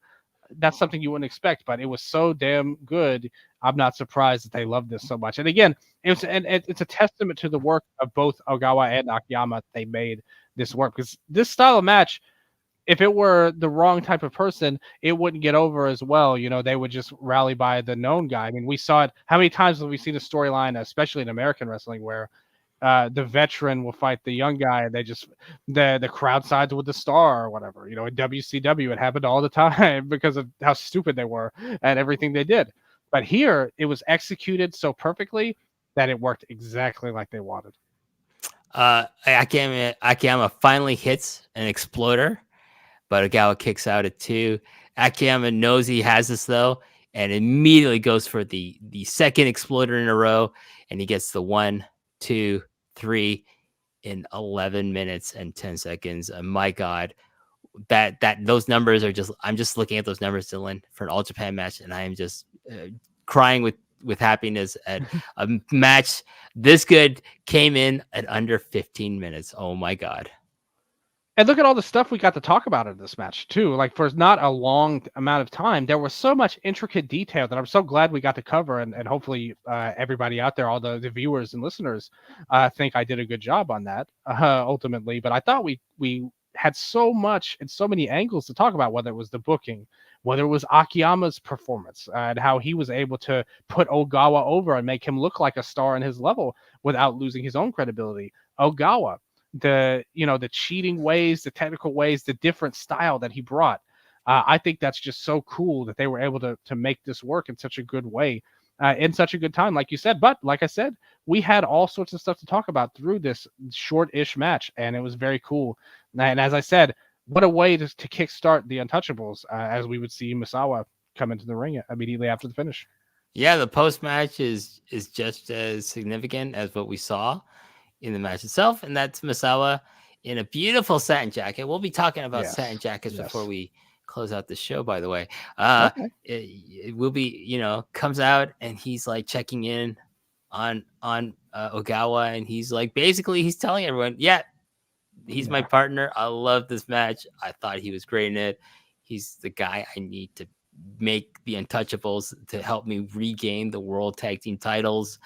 That's something you wouldn't expect, but it was so damn good. I'm not surprised that they love this so much. And again, it's a testament to the work of both Ogawa and Akiyama. They made this work, because this style of match, if it were the wrong type of person, it wouldn't get over as well. They would just rally by the known guy. I mean, we saw it. How many times have we seen a storyline, especially in American wrestling, where the veteran will fight the young guy, and they just the crowd sides with the star or whatever. In WCW, it happened all the time because of how stupid they were and everything they did. But here, it was executed so perfectly that it worked exactly like they wanted. Akiyama finally hits an exploder, but Ogawa kicks out at 2. Akiyama knows he has this though, and immediately goes for the second exploder in a row, and he gets the 1, 2, 3 in 11 minutes and 10 seconds. My God, that those numbers are just, I'm just looking at those numbers, Dylan, for an All Japan match, and I am just crying with happiness at a match this good came in at under 15 minutes. Oh my God. And look at all the stuff we got to talk about in this match too. Like, for not a long amount of time, there was so much intricate detail that I'm so glad we got to cover. And hopefully everybody out there, all the viewers and listeners, think I did a good job on that ultimately. But I thought we had so much and so many angles to talk about, whether it was the booking, whether it was Akiyama's performance, and how he was able to put Ogawa over and make him look like a star in his level without losing his own credibility. Ogawa, the cheating ways, the technical ways, the different style that he brought. I think that's just so cool that they were able to make this work in such a good way, in such a good time, like you said. But like I said, we had all sorts of stuff to talk about through this short-ish match, and it was very cool. And as I said, what a way to kickstart the Untouchables, as we would see Misawa come into the ring immediately after the finish. Yeah, the post match is just as significant as what we saw in the match itself, and that's Misawa in a beautiful satin jacket. We'll be talking about satin jackets before we close out the show, by the way. Okay. It will be, comes out and he's like checking in on Ogawa, and he's like, basically he's telling everyone, yeah, he's my partner. I love this match. I thought he was great in it. He's the guy I need to make the Untouchables to help me regain the World Tag Team titles.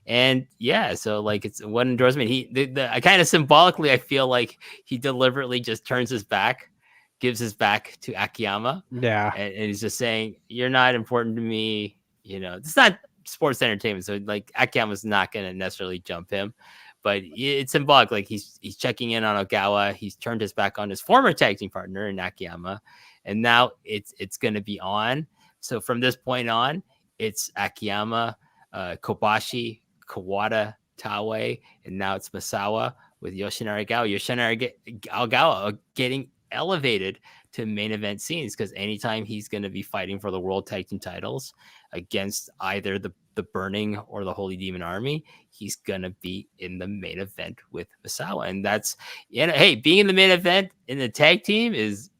And yeah, so like, it's one endorsement. I kind of symbolically, I feel like he deliberately just turns his back, gives his back to Akiyama. Yeah. And he's just saying, you're not important to me. It's not sports entertainment. So like, Akiyama's not going to necessarily jump him, but it's symbolic. Like, he's checking in on Ogawa. He's turned his back on his former tag team partner in Akiyama. And now it's going to be on. So from this point on, it's Akiyama Kobashi, Kawada, Taue, and now it's Misawa with Yoshinari Ogawa. Ogawa getting elevated to main event scenes because anytime he's going to be fighting for the World Tag Team titles against either the Burning or the Holy Demon Army, he's going to be in the main event with Misawa. And that's, hey, being in the main event in the tag team is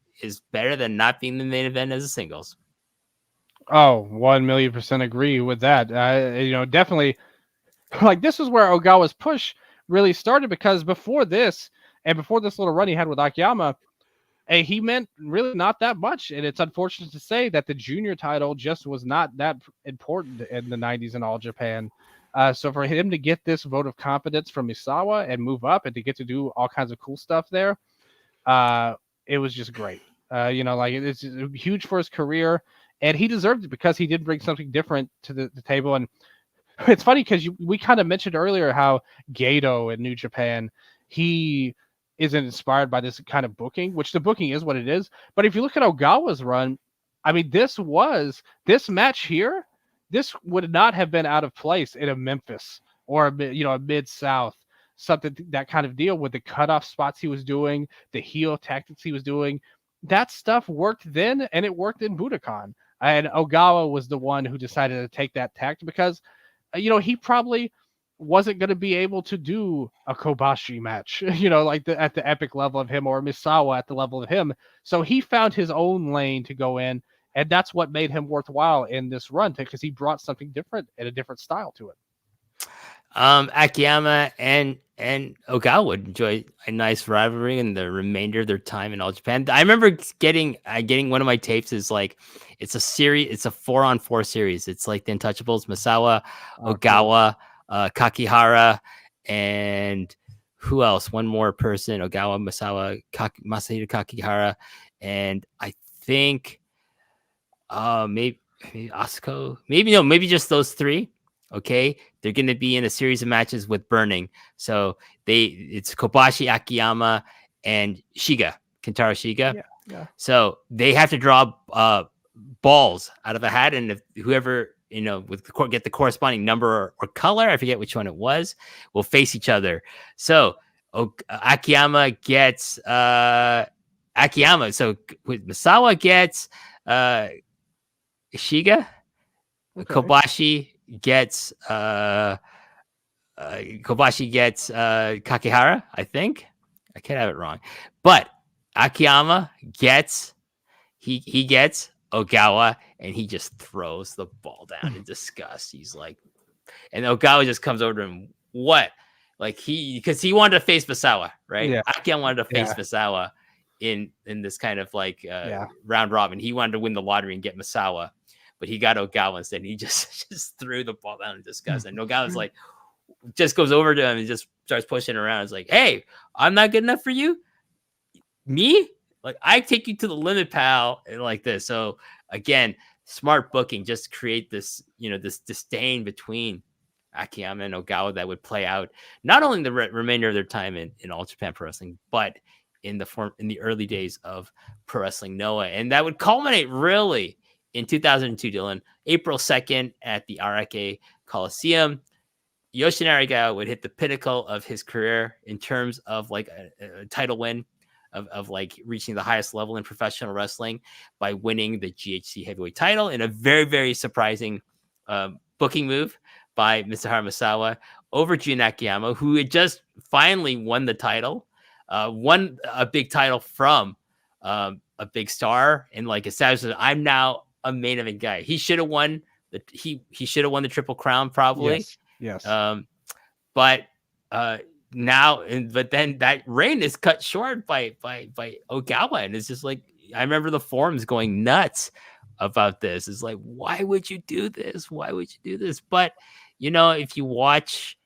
better than not being in the main event as a singles. Oh, 1,000,000% agree with that. Definitely, like this is where Ogawa's push really started because before this and before this little run he had with Akiyama, he meant really not that much. And it's unfortunate to say that the junior title just was not that important in the 90s in All Japan. So for him to get this vote of confidence from Misawa and move up and to get to do all kinds of cool stuff there, it was just great. Like it's huge for his career, and he deserved it because he did bring something different to the table. And it's funny because we kind of mentioned earlier how Gato in New Japan, he isn't inspired by this kind of booking, which the booking is what it is. But if you look at Ogawa's run, I mean, this match here, this would not have been out of place in a Memphis or a Mid South, something that kind of deal with the cutoff spots he was doing, the heel tactics he was doing. That stuff worked then, and it worked in Budokan. And Ogawa was the one who decided to take that tact because he probably wasn't going to be able to do a Kobashi match, like at the epic level of him or Misawa at the level of him. So he found his own lane to go in, and that's what made him worthwhile in this run because he brought something different and a different style to it. Akiyama and Ogawa would enjoy a nice rivalry in the remainder of their time in All Japan. I remember getting one of my tapes is like it's a 4-on-4 series. It's like the Untouchables, Misawa, Ogawa, Kakihara, and who else? One more person: Ogawa, Misawa, Masahiro Kakihara, and I think maybe Asuko, maybe just those three. Okay, they're going to be in a series of matches with Burning. So it's Kobashi, Akiyama, and Kentaro Shiga. Yeah. So they have to draw balls out of a hat, and if whoever get the corresponding number or color, I forget which one it was, will face each other. So Akiyama gets Akiyama. So Misawa gets Shiga. Okay. Kobashi gets Kakihara, I think. I can't have it wrong. But Akiyama gets he gets Ogawa, and he just throws the ball down in disgust. He's like, and Ogawa just comes over to him. What? Like because he wanted to face Misawa, right? Yeah. Akiyama wanted to face Misawa in this kind of like round robin. He wanted to win the lottery and get Misawa. But he got Ogawa instead. He just threw the ball down in disgust. And Ogawa's like, just goes over to him and just starts pushing around. It's like, hey, I'm not good enough for you? Me? Like, I take you to the limit, pal. And like this. So, again, smart booking just create this, this disdain between Akiyama and Ogawa that would play out not only in the remainder of their time in All Japan Pro Wrestling, but in the early days of Pro Wrestling Noah. And that would culminate really in 2002, Dylan, April 2nd at the RK Coliseum. Yoshinari Ogawa would hit the pinnacle of his career in terms of like a title win of like reaching the highest level in professional wrestling by winning the GHC heavyweight title in a very, very surprising booking move by Mitsuharu Misawa over Jun Akiyama, who had just finally won the title, won a big title from a big star, and like established that I'm now a main event guy. He should have won he should have won the Triple Crown probably. Yes. But then that reign is cut short by Ogawa, and it's just like I remember the forums going nuts about this. It's like, why would you do this? Why would you do this? But if you watch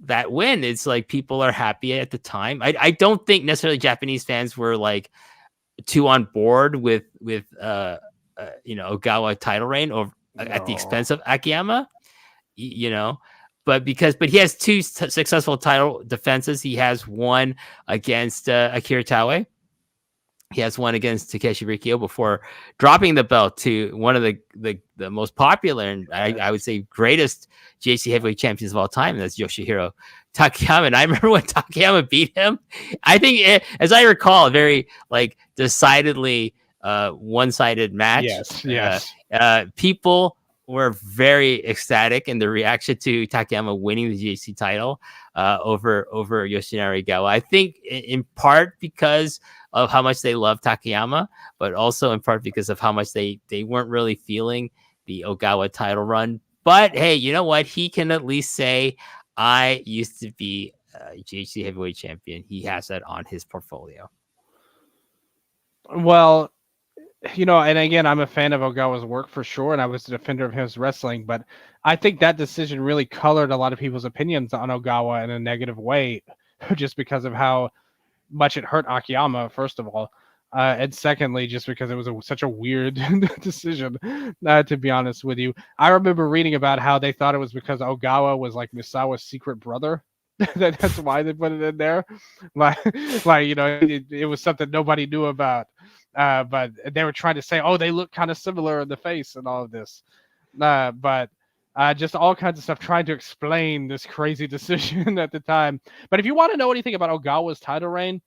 that win, it's like people are happy at the time. I don't think necessarily Japanese fans were like too on board with Ogawa title reign at the expense of Akiyama, but he has two successful title defenses. He has one against Akira Taue, He has one against Takeshi Rikio before dropping the belt to one of the most popular and I would say greatest JC heavyweight champions of all time. And that's Yoshihiro Takayama. And I remember when Takayama beat him. I think, as I recall, a very like decidedly one-sided match. Yes, yes. People were very ecstatic in the reaction to Takayama winning the JC title over Yoshinari Gawa. I think in part because of how much they love Takayama, but also in part because of how much they weren't really feeling the Ogawa title run. But hey, you know what? He can at least say, I used to be a GHC heavyweight champion. He has that on his portfolio. Well, and again, I'm a fan of Ogawa's work for sure, and I was a defender of his wrestling, but I think that decision really colored a lot of people's opinions on Ogawa in a negative way, just because of how much it hurt Akiyama, first of all. And secondly, just because it was such a weird decision, to be honest with you. I remember reading about how they thought it was because Ogawa was like Misawa's secret brother. That's why they put it in there. Like it was something nobody knew about. But they were trying to say, oh, they look kind of similar in the face and all of this. But just all kinds of stuff trying to explain this crazy decision at the time. But if you want to know anything about Ogawa's title reign,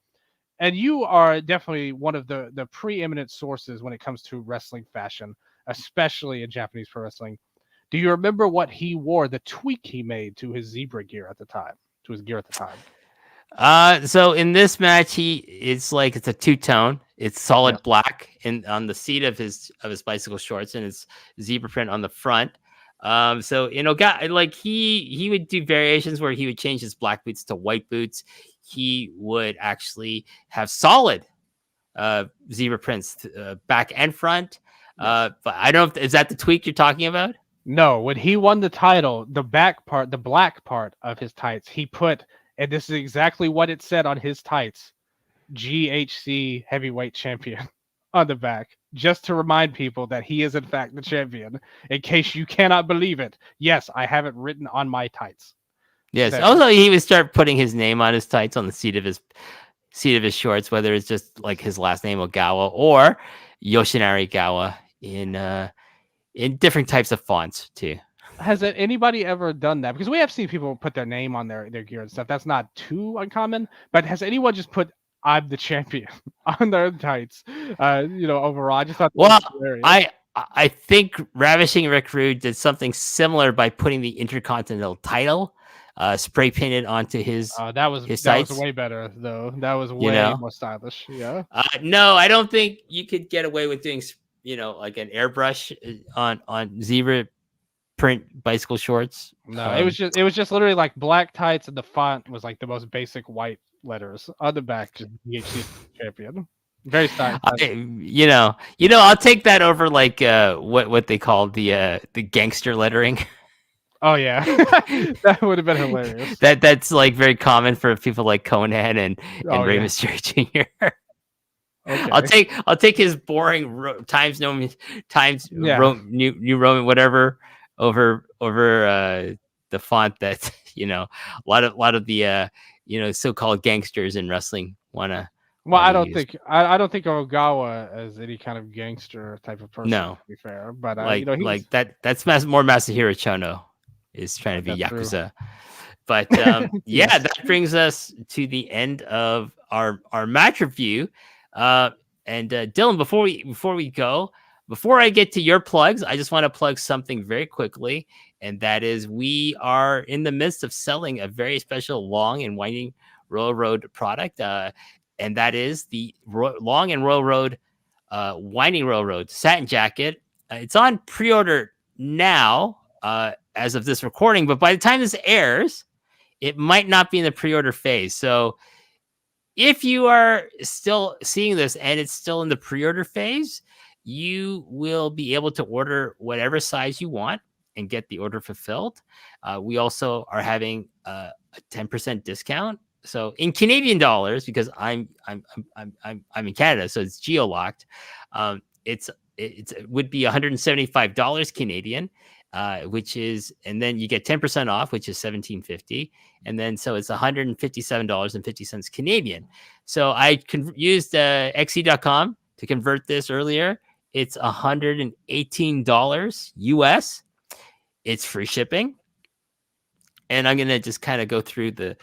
and you are definitely one of the preeminent sources when it comes to wrestling fashion, especially in Japanese pro wrestling, do you remember what he wore, the tweak he made to his zebra gear at the time, to his gear at the time? So in this match, it's a two-tone. It's solid Yes. black on the seat of his bicycle shorts, and it's zebra print on the front. So he would do variations where he would change his black boots to white boots. He would actually have solid zebra prints back and front. Yes. But I don't know is that the tweak you're talking about? No, when he won the title, the back part, the black part of his tights, he put, and this is exactly what it said on his tights, GHC heavyweight champion on the back, just to remind people that he is in fact the champion. In case you cannot believe it, yes, I have it written on my tights. Yes. There. Also, he would start putting his name on his tights on the seat of his shorts, whether it's just like his last name Ogawa or Yoshinari Gawa in different types of fonts too. Has anybody ever done that? Because we have seen people put their name on their gear and stuff. That's not too uncommon. But has anyone just put "I'm the champion" on their tights? Overall, I just thought. Well, I think Ravishing Rick Rude did something similar by putting the Intercontinental title spray painted onto his that was tights. way better though. That was way more stylish. Yeah. No, I don't think you could get away with doing like an airbrush on zebra print bicycle shorts. No, it was just literally like black tights, and the font was like the most basic white letters on the back. Just DHC champion. Very stylish. I'll take that over like what they call the gangster lettering. Oh yeah, that would have been hilarious. That's like very common for people like Conan and Rey Mysterio Jr. Okay. I'll take his boring Times New Roman whatever over the font that a lot of the so-called gangsters in wrestling wanna. Well, I don't think Ogawa is any kind of gangster type of person. No, to be fair, but that's more Masahiro Chono is trying to be Yakuza. True. But yes. That brings us to the end of our match review. And Dylan, before I get to your plugs, I just want to plug something very quickly, and that is we are in the midst of selling a very special long and winding Royal Road product, and that is the long and Royal Road winding Royal Road satin jacket. It's on pre-order now as of this recording, but by the time this airs, it might not be in the pre-order phase. So if you are still seeing this and it's still in the pre-order phase, you will be able to order whatever size you want and get the order fulfilled. We also are having a 10% discount. So in Canadian dollars, because I'm in Canada, so it's geo locked. It would be $175 Canadian, which is, and then you get 10% off, which is $17.50, and then so it's $157.50 Canadian. So I used xe.com to convert this earlier. It's $118 US. It's free shipping, and I'm gonna just kind of go through the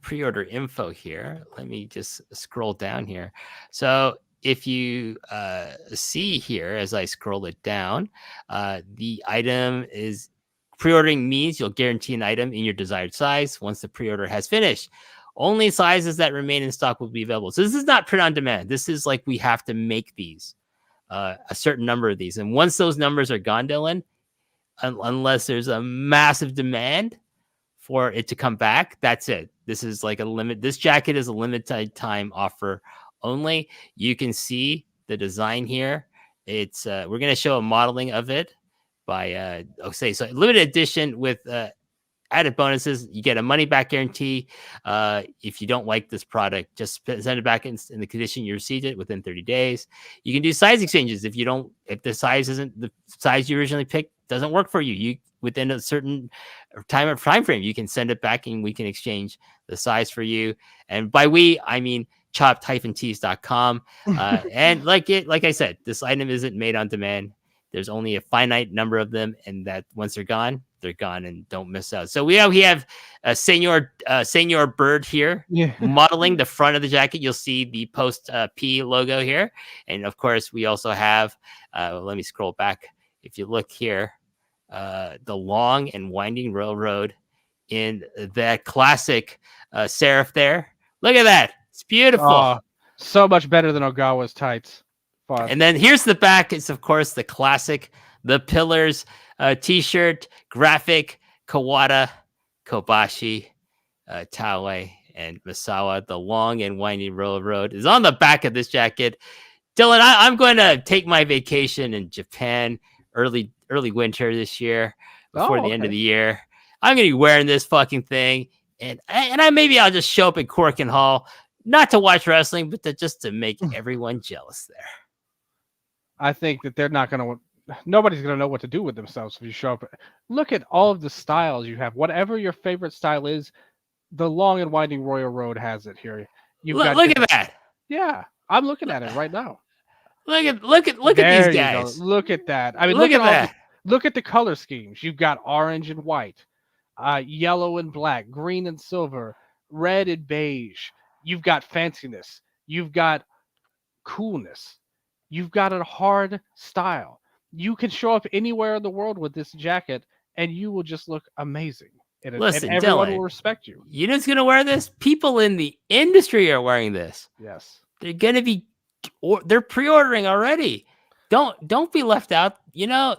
pre-order info here. Let me just scroll down here. So if you see here, as I scroll it down, the item is pre-ordering means you'll guarantee an item in your desired size once the pre-order has finished. Only sizes that remain in stock will be available. So this is not print on demand. This is like we have to make these, a certain number of these. And once those numbers are gone, Dylan, unless there's a massive demand for it to come back, that's it. This is like a limit. This jacket is a limited time offer only. You can see the design here. It's we're gonna show a modeling of it by so limited edition with added bonuses. You get a money back guarantee. If you don't like this product, just send it back in the condition you received it within 30 days. You can do size exchanges if the size isn't the size you originally picked, doesn't work for you. You within a certain time frame, you can send it back and we can exchange the size for you. And by we, I mean chopped-tees.com. And like I said, this item isn't made on demand. There's only a finite number of them, and that once they're gone, and don't miss out. So we have a Senor Bird here, modeling the front of the jacket. You'll see the Post P logo here, and of course we also have. Let me scroll back. If you look here, the long and winding railroad in that classic serif there. Look at that. It's beautiful. So much better than Ogawa's tights. Fun. And then here's the back. It's, of course, the classic, the pillars, t-shirt, graphic, Kawada, Kobashi, Taue, and Misawa. The long and winding railroad is on the back of this jacket. Dylan, I'm going to take my vacation in Japan early winter this year before the end of the year. I'm going to be wearing this fucking thing, and I'll just show up at Corkin Hall, not to watch wrestling, but just to make everyone jealous there. I think that nobody's going to know what to do with themselves if you show up. Look at all of the styles you have. Whatever your favorite style is, the long and winding Royal Road has it here. Look at that. Yeah, I'm looking at it right now. Look at these guys. Look at that. I mean, look at that. Look at the color schemes. You've got orange and white, yellow and black, green and silver, red and beige. You've got fanciness. You've got coolness. You've got a hard style. You can show up anywhere in the world with this jacket, and you will just look amazing. Listen, and everyone Dylan, will respect you. You know who's going to wear this? People in the industry are wearing this. Yes. They're going to be, they're pre-ordering already. Don't be left out.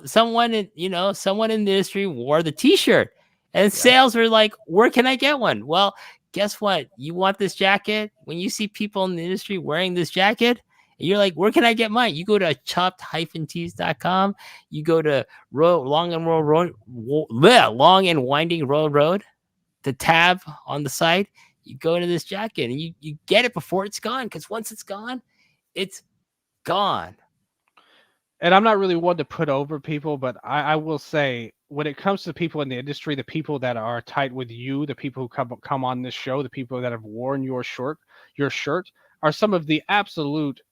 Someone in the industry wore the t-shirt, and sales were like, where can I get one? Well, guess what? You want this jacket? When you see people in the industry wearing this jacket, and you're like, where can I get mine? You go to chopped-tees.com. You go to long and winding Royal Road, the tab on the side. You go to this jacket and you get it before it's gone, because once it's gone, it's gone. And I'm not really one to put over people, but I will say, when it comes to people in the industry, the people that are tight with you, the people who come on this show, the people that have worn your shirt are some of the absolute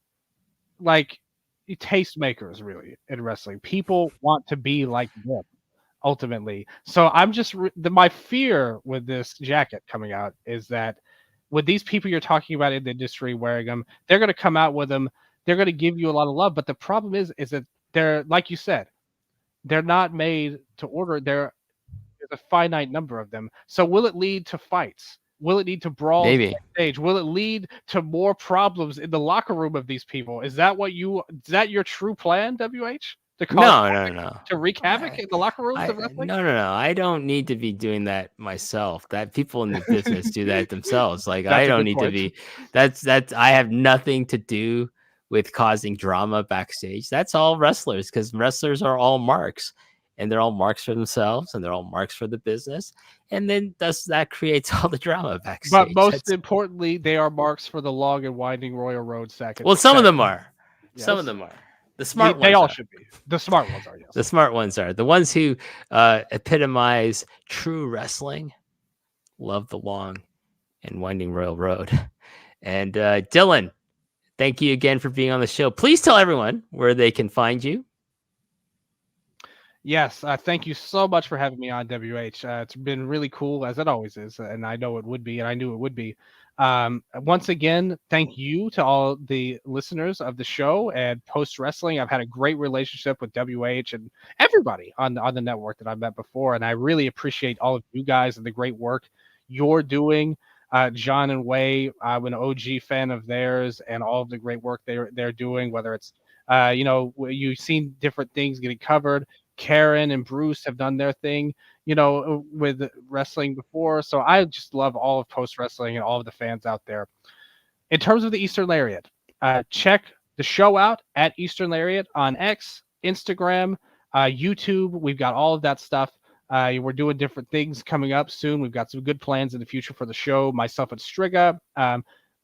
tastemakers, really, in wrestling. People want to be like them, ultimately. So I'm just my fear with this jacket coming out is that with these people you're talking about in the industry wearing them, they're going to come out with them. They're going to give you a lot of love, but the problem is that they're, like you said, they're not made to order. There's a finite number of them. So will it lead to fights? Will it lead to brawls on stage? Will it lead to more problems in the locker room of these people? Is that your true plan, WH? To wreak havoc in the locker rooms of wrestling? No. I don't need to be doing that myself. That people in the business do that themselves. Like, I don't need to be. That's I have nothing to do with causing drama backstage. That's all wrestlers, because wrestlers are all marks, and they're all marks for themselves, and they're all marks for the business. And then that creates all the drama backstage. But most importantly, they are marks for the long and winding Royal Road second. Well, some of them are. Yes. Some of them are. The smart They ones all are. should be. The smart ones are, The yes. smart ones are the ones who epitomize true wrestling. Love the long and winding royal road. And Dylan, thank you again for being on the show. Please tell everyone where they can find you. Yes, thank you so much for having me on WH. It's been really cool, as it always is, and I know it would be, and I knew it would be. Once again, thank you to all the listeners of the show and Post Wrestling. I've had a great relationship with WH and everybody on the network that I've met before, and I really appreciate all of you guys and the great work you're doing. John and Wei, I'm an OG fan of theirs, and all of the great work they're doing. Whether it's you've seen different things getting covered. Karen and Bruce have done their thing, with wrestling before. So I just love all of Post Wrestling and all of the fans out there. In terms of the Eastern Lariat, check the show out at Eastern Lariat on X, Instagram, YouTube. We've got all of that stuff. We're doing different things coming up soon. We've got some good plans in the future for the show. Myself and Striga.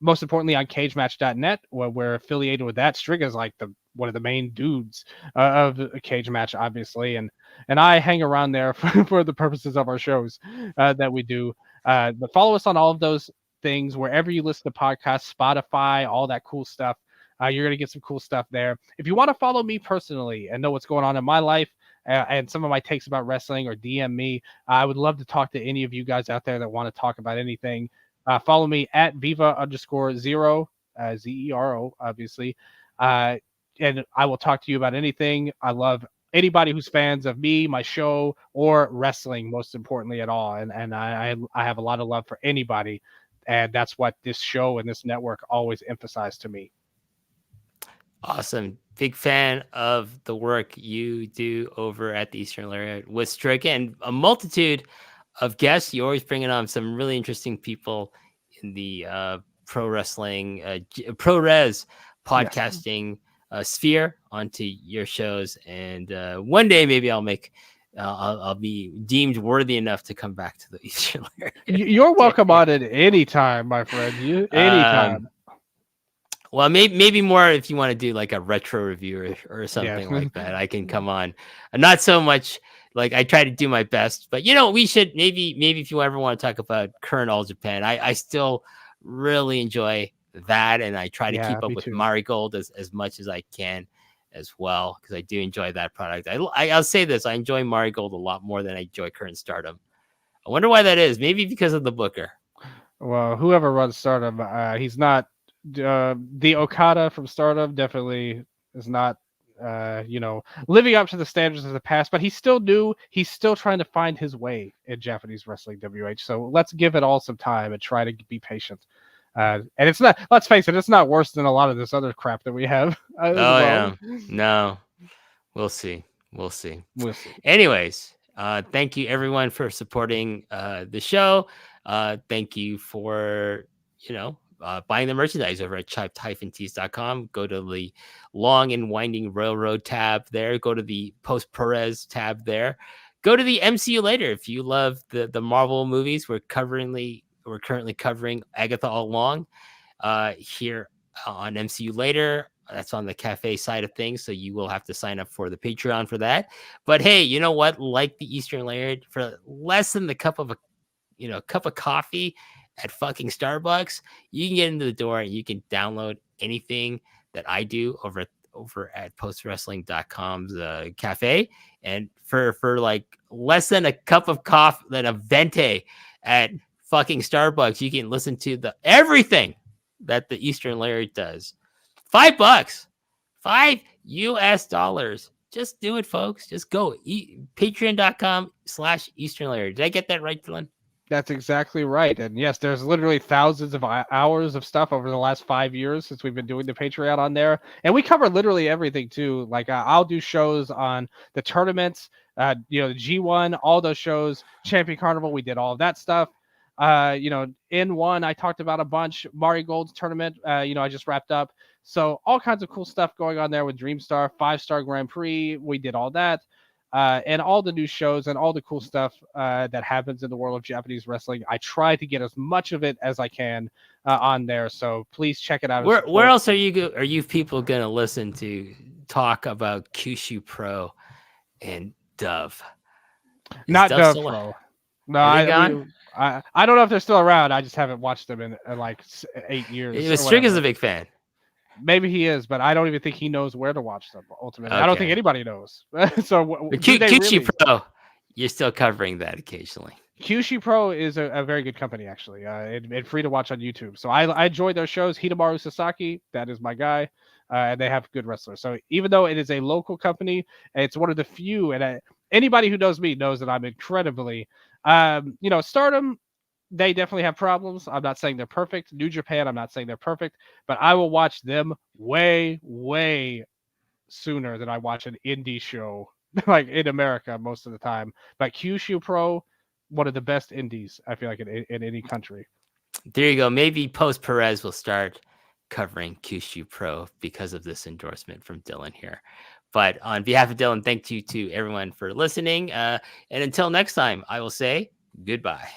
Most importantly, on CageMatch.net, where we're affiliated with that. Striga is like one of the main dudes of a cage match, obviously, and I hang around there for the purposes of our shows that we do. But follow us on all of those things wherever you listen to podcasts, Spotify, all that cool stuff. You're going to get some cool stuff there. If you want to follow me personally and know what's going on in my life and some of my takes about wrestling, or DM me, I would love to talk to any of you guys out there that want to talk about anything. Follow me at Viva_0, ZERO, obviously. And I will talk to you about anything. I love anybody who's fans of me, my show, or wrestling, most importantly at all. And I have a lot of love for anybody. And that's what this show and this network always emphasize to me. Awesome. Big fan of the work you do over at the Eastern Lariat with Strick and a multitude of guests. You're always bringing on some really interesting people in the pro wrestling, pro res podcasting sphere onto your shows. And one day maybe I'll be deemed worthy enough to come back to the Eastern Lariat. You're welcome on it anytime, my friend. Anytime. Well, maybe more if you want to do like a retro review or something Yeah. like that. I can come on. Not so much like I try to do my best, but we should maybe if you ever want to talk about current All Japan, I still really enjoy that, and I try to keep up with too. Marigold as much as I can as well, because I do enjoy that product. I'll say this: I enjoy Marigold a lot more than I enjoy current Stardom. I wonder why that is. Maybe because of the booker. Well, whoever runs Stardom, he's not the Okada from Stardom. Definitely is not, living up to the standards of the past. But he's still new. He's still trying to find his way in Japanese wrestling, WH. So let's give it all some time and try to be patient. And it's not. Let's face it, it's not worse than a lot of this other crap that we have. Yeah, no, we'll see. We'll see. Anyways, thank you everyone for supporting the show. Thank you for buying the merchandise over at chipped-tees.com. Go to the long and winding railroad tab there. Go to the post Perez tab there. Go to the MCU later if you love the Marvel movies. We're currently covering Agatha All Along here on MCU later. That's on the cafe side of things, so you will have to sign up for the Patreon for that. But hey, you know what? Like the Eastern Layered, for less than the cup of coffee at fucking Starbucks, you can get into the door and you can download anything that I do over at postwrestling.com's cafe. And for like less than a cup of coffee, than a venti at fucking Starbucks, you can listen to everything that the Eastern Layered does. $5, $5. Just do it, folks. Just go. Patreon.com/Eastern Layered. Did I get that right, Dylan? That's exactly right. And yes, there's literally thousands of hours of stuff over the last 5 years since we've been doing the Patreon on there. And we cover literally everything too. Like I'll do shows on the tournaments, the G1, all those shows, Champion Carnival. We did all of that stuff. In one, I talked about a bunch. Marigold's tournament, I just wrapped up. So all kinds of cool stuff going on there with Dreamstar, 5-star Grand Prix. We did all that. And all the new shows and all the cool stuff that happens in the world of Japanese wrestling. I try to get as much of it as I can on there. So please check it out. Where else are you people gonna listen to talk about Kyushu Pro and Dove. Is Not Dove Dove still? Pro. No, Are they gone? I don't know if they're still around. I just haven't watched them in like 8 years or Strick is a whatever. big fan. Maybe he is, but I don't even think he knows where to watch them. Ultimately, I don't think Okay. anybody knows. So But do they Kyushu really? Pro, you're still covering that occasionally. Kyushu Pro is a very good company, actually, and free to watch on YouTube. So I enjoy their shows. Hidemaru Sasaki, that is my guy, and they have good wrestlers. So even though it is a local company, it's one of the few, and anybody who knows me knows that I'm incredibly, Stardom. They definitely have problems. I'm not saying they're perfect. New Japan, I'm not saying they're perfect, but I will watch them way, way sooner than I watch an indie show like in America most of the time. But Kyushu Pro, one of the best indies I feel like in any country. There you go. Maybe post Perez will start covering Kyushu Pro because of this endorsement from Dylan here. But on behalf of Dylan, thank you to everyone for listening. And until next time, I will say goodbye.